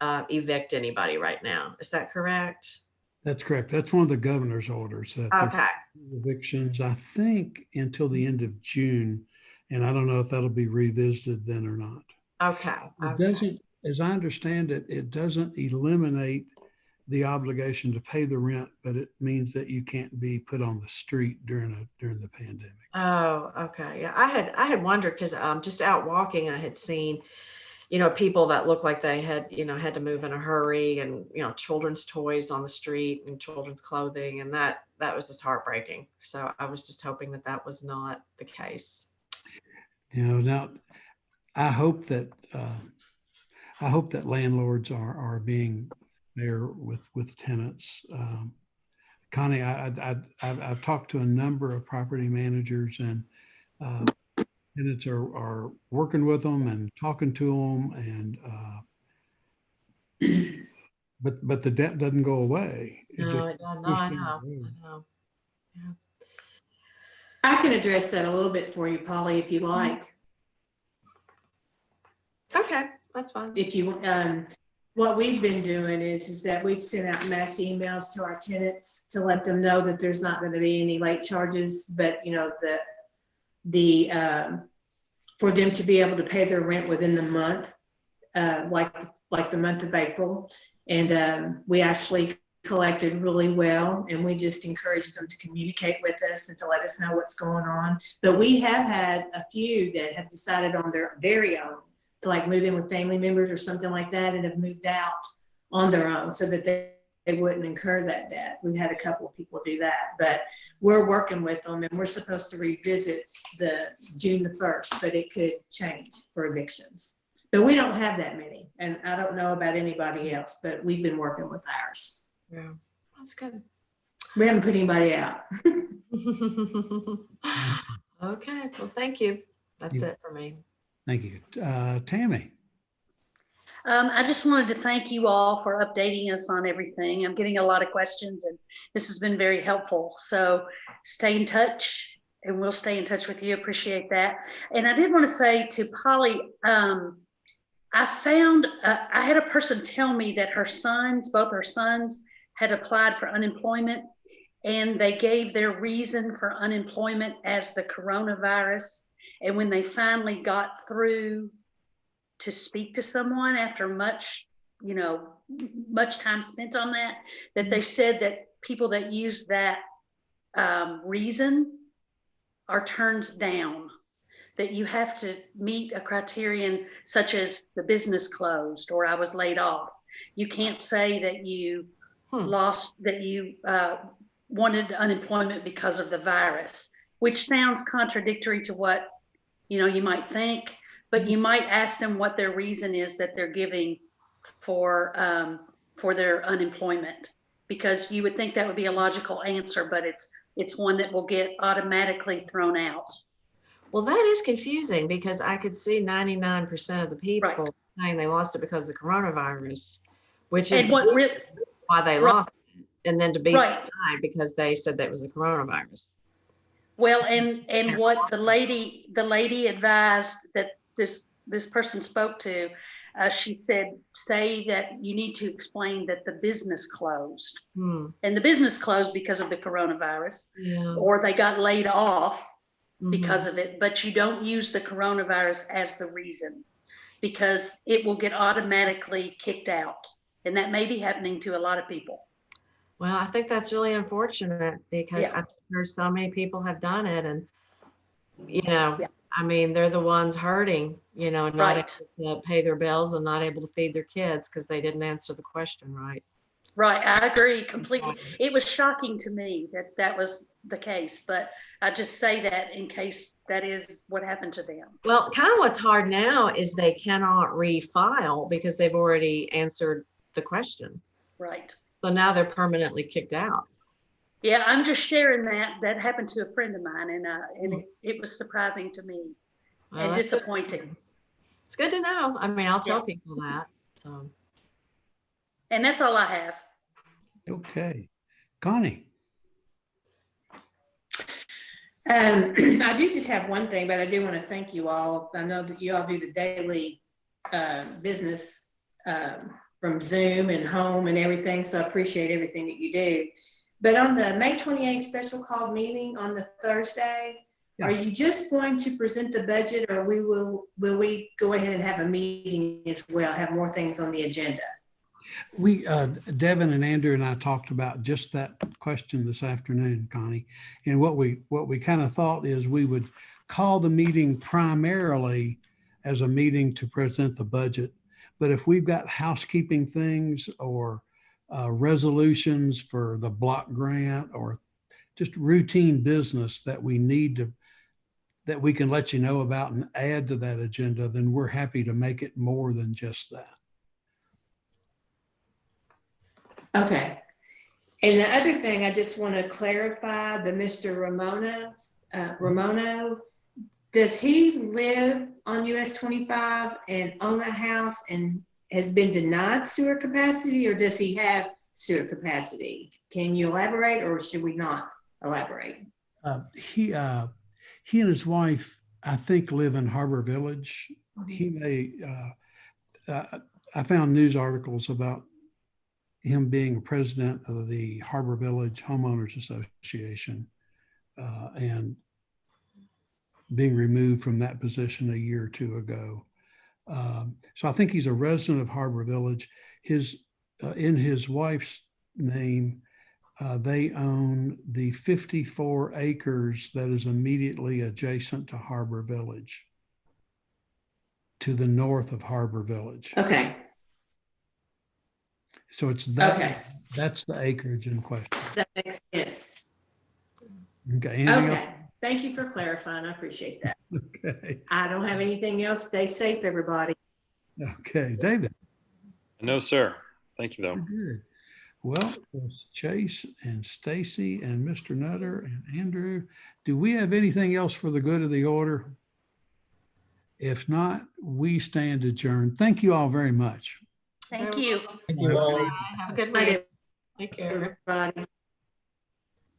evict anybody right now. Is that correct? That's correct. That's one of the governor's orders. Okay. Evictions, I think, until the end of June. And I don't know if that'll be revisited then or not. Okay. It doesn't, as I understand it, it doesn't eliminate the obligation to pay the rent, but it means that you can't be put on the street during the pandemic. Oh, okay. Yeah, I had wondered because just out walking, I had seen, people that looked like they had, had to move in a hurry, and children's toys on the street and children's clothing, and that was just heartbreaking. So I was just hoping that was not the case. Now I hope that landlords are being fair with tenants. Connie, I've talked to a number of property managers, and tenants are working with them and talking to them, and but the debt doesn't go away. No, it doesn't. No, I know. Yeah. I can address that a little bit for you, Polly, if you like. Okay, that's fine. If you, what we've been doing is that we've sent out mass emails to our tenants to let them know that there's not going to be any late charges, but for them to be able to pay their rent within the month, like the month of April. And we actually collected really well, and we just encouraged them to communicate with us and to let us know what's going on. But we have had a few that have decided on their very own to like move in with family members or something like that, and have moved out on their own so that they wouldn't incur that debt. We've had a couple of people do that, but we're working with them, and we're supposed to revisit the June the 1st, but it could change for evictions. But we don't have that many, and I don't know about anybody else, but we've been working with ours. Yeah, that's good. We haven't put anybody out. Okay, well, thank you. That's it for me. Thank you. Tammy. I just wanted to thank you all for updating us on everything. I'm getting a lot of questions, and this has been very helpful. So stay in touch, and we'll stay in touch with you. Appreciate that. And I did want to say to Polly, I found, I had a person tell me that both her sons had applied for unemployment, and they gave their reason for unemployment as the coronavirus. And when they finally got through to speak to someone after much time spent on that they said that people that use that reason are turned down, that you have to meet a criterion such as the business closed or I was laid off. You can't say that you wanted unemployment because of the virus, which sounds contradictory to what you might think, but you might ask them what their reason is that they're giving for their unemployment, because you would think that would be a logical answer, but it's one that will get automatically thrown out. Well, that is confusing because I could see 99% of the people saying they lost it because of the coronavirus, which is And what really, why they Right. lost it. And then to be Right. denied because they said that was the coronavirus. well, and what the lady advised that this person spoke to, she said, say that you need to explain that the business closed. And the business closed because of the coronavirus, Yeah. or they got laid off Mhm. because of it, but you don't use the coronavirus as the reason, because it will get automatically kicked out. And that may be happening to a lot of people. Well, I think that's really unfortunate because Yeah. I've heard so many people have done it and, you know, Yeah. I mean, they're the ones hurting, you know, and not Right. able to pay their bills and not able to feed their kids because they didn't answer the question right. Right, I agree completely. It was shocking to me that that was the case, but I just say that in case that is what happened to them. Well, kind of what's hard now is they cannot refile because they've already answered the question. Right. So now they're permanently kicked out. Yeah, I'm just sharing that happened to a friend of mine, and it was surprising to me Well, and that's good. disappointing. It's good to know. I mean, I'll tell Yeah. people that. So. And that's all I have. Okay. Connie? I do just have one thing, but I do want to thank you all. I know that you all do the daily business from Zoom and home and everything, so I appreciate everything that you do. But on the May 28th special call meeting on the Thursday, Yeah. are you just going to present the budget, or will we go ahead and have a meeting as well, have more things on the agenda? We, Devin and Andrew and I talked about just that question this afternoon, Connie. And what we kind of thought is we would call the meeting primarily as a meeting to present the budget. But if we've got housekeeping things or resolutions for the block grant or just routine business that we need to, that we can let you know about and add to that agenda, then we're happy to make it more than just that. Okay. And the other thing, I just want to clarify the Mr. Ramono, does he live on US 25 and own a house and has been denied sewer capacity, or does he have sewer capacity? Can you elaborate, or should we not elaborate? He and his wife, I think, live in Harbor Village. He may, I found news articles about him being president of the Harbor Village Homeowners Association and being removed from that position a year or two ago. So I think he's a resident of Harbor Village. In his wife's name, they own the 54 acres that is immediately adjacent to Harbor Village, to the north of Harbor Village. Okay. So it's that, Okay. That's the acreage in question. That makes sense. Okay. Anything else? Okay. Thank you for clarifying. I appreciate that. Okay. I don't have anything else. Stay safe, everybody. Okay. David. No, sir. Thank you, though. Good. Well, it's Chase and Stacy and Mr. Nutter and Andrew. Do we have anything else for the good of the order? If not, we stand adjourned. Thank you all very much. Thank you. Thank you all. Have a good night. Take care. Everybody.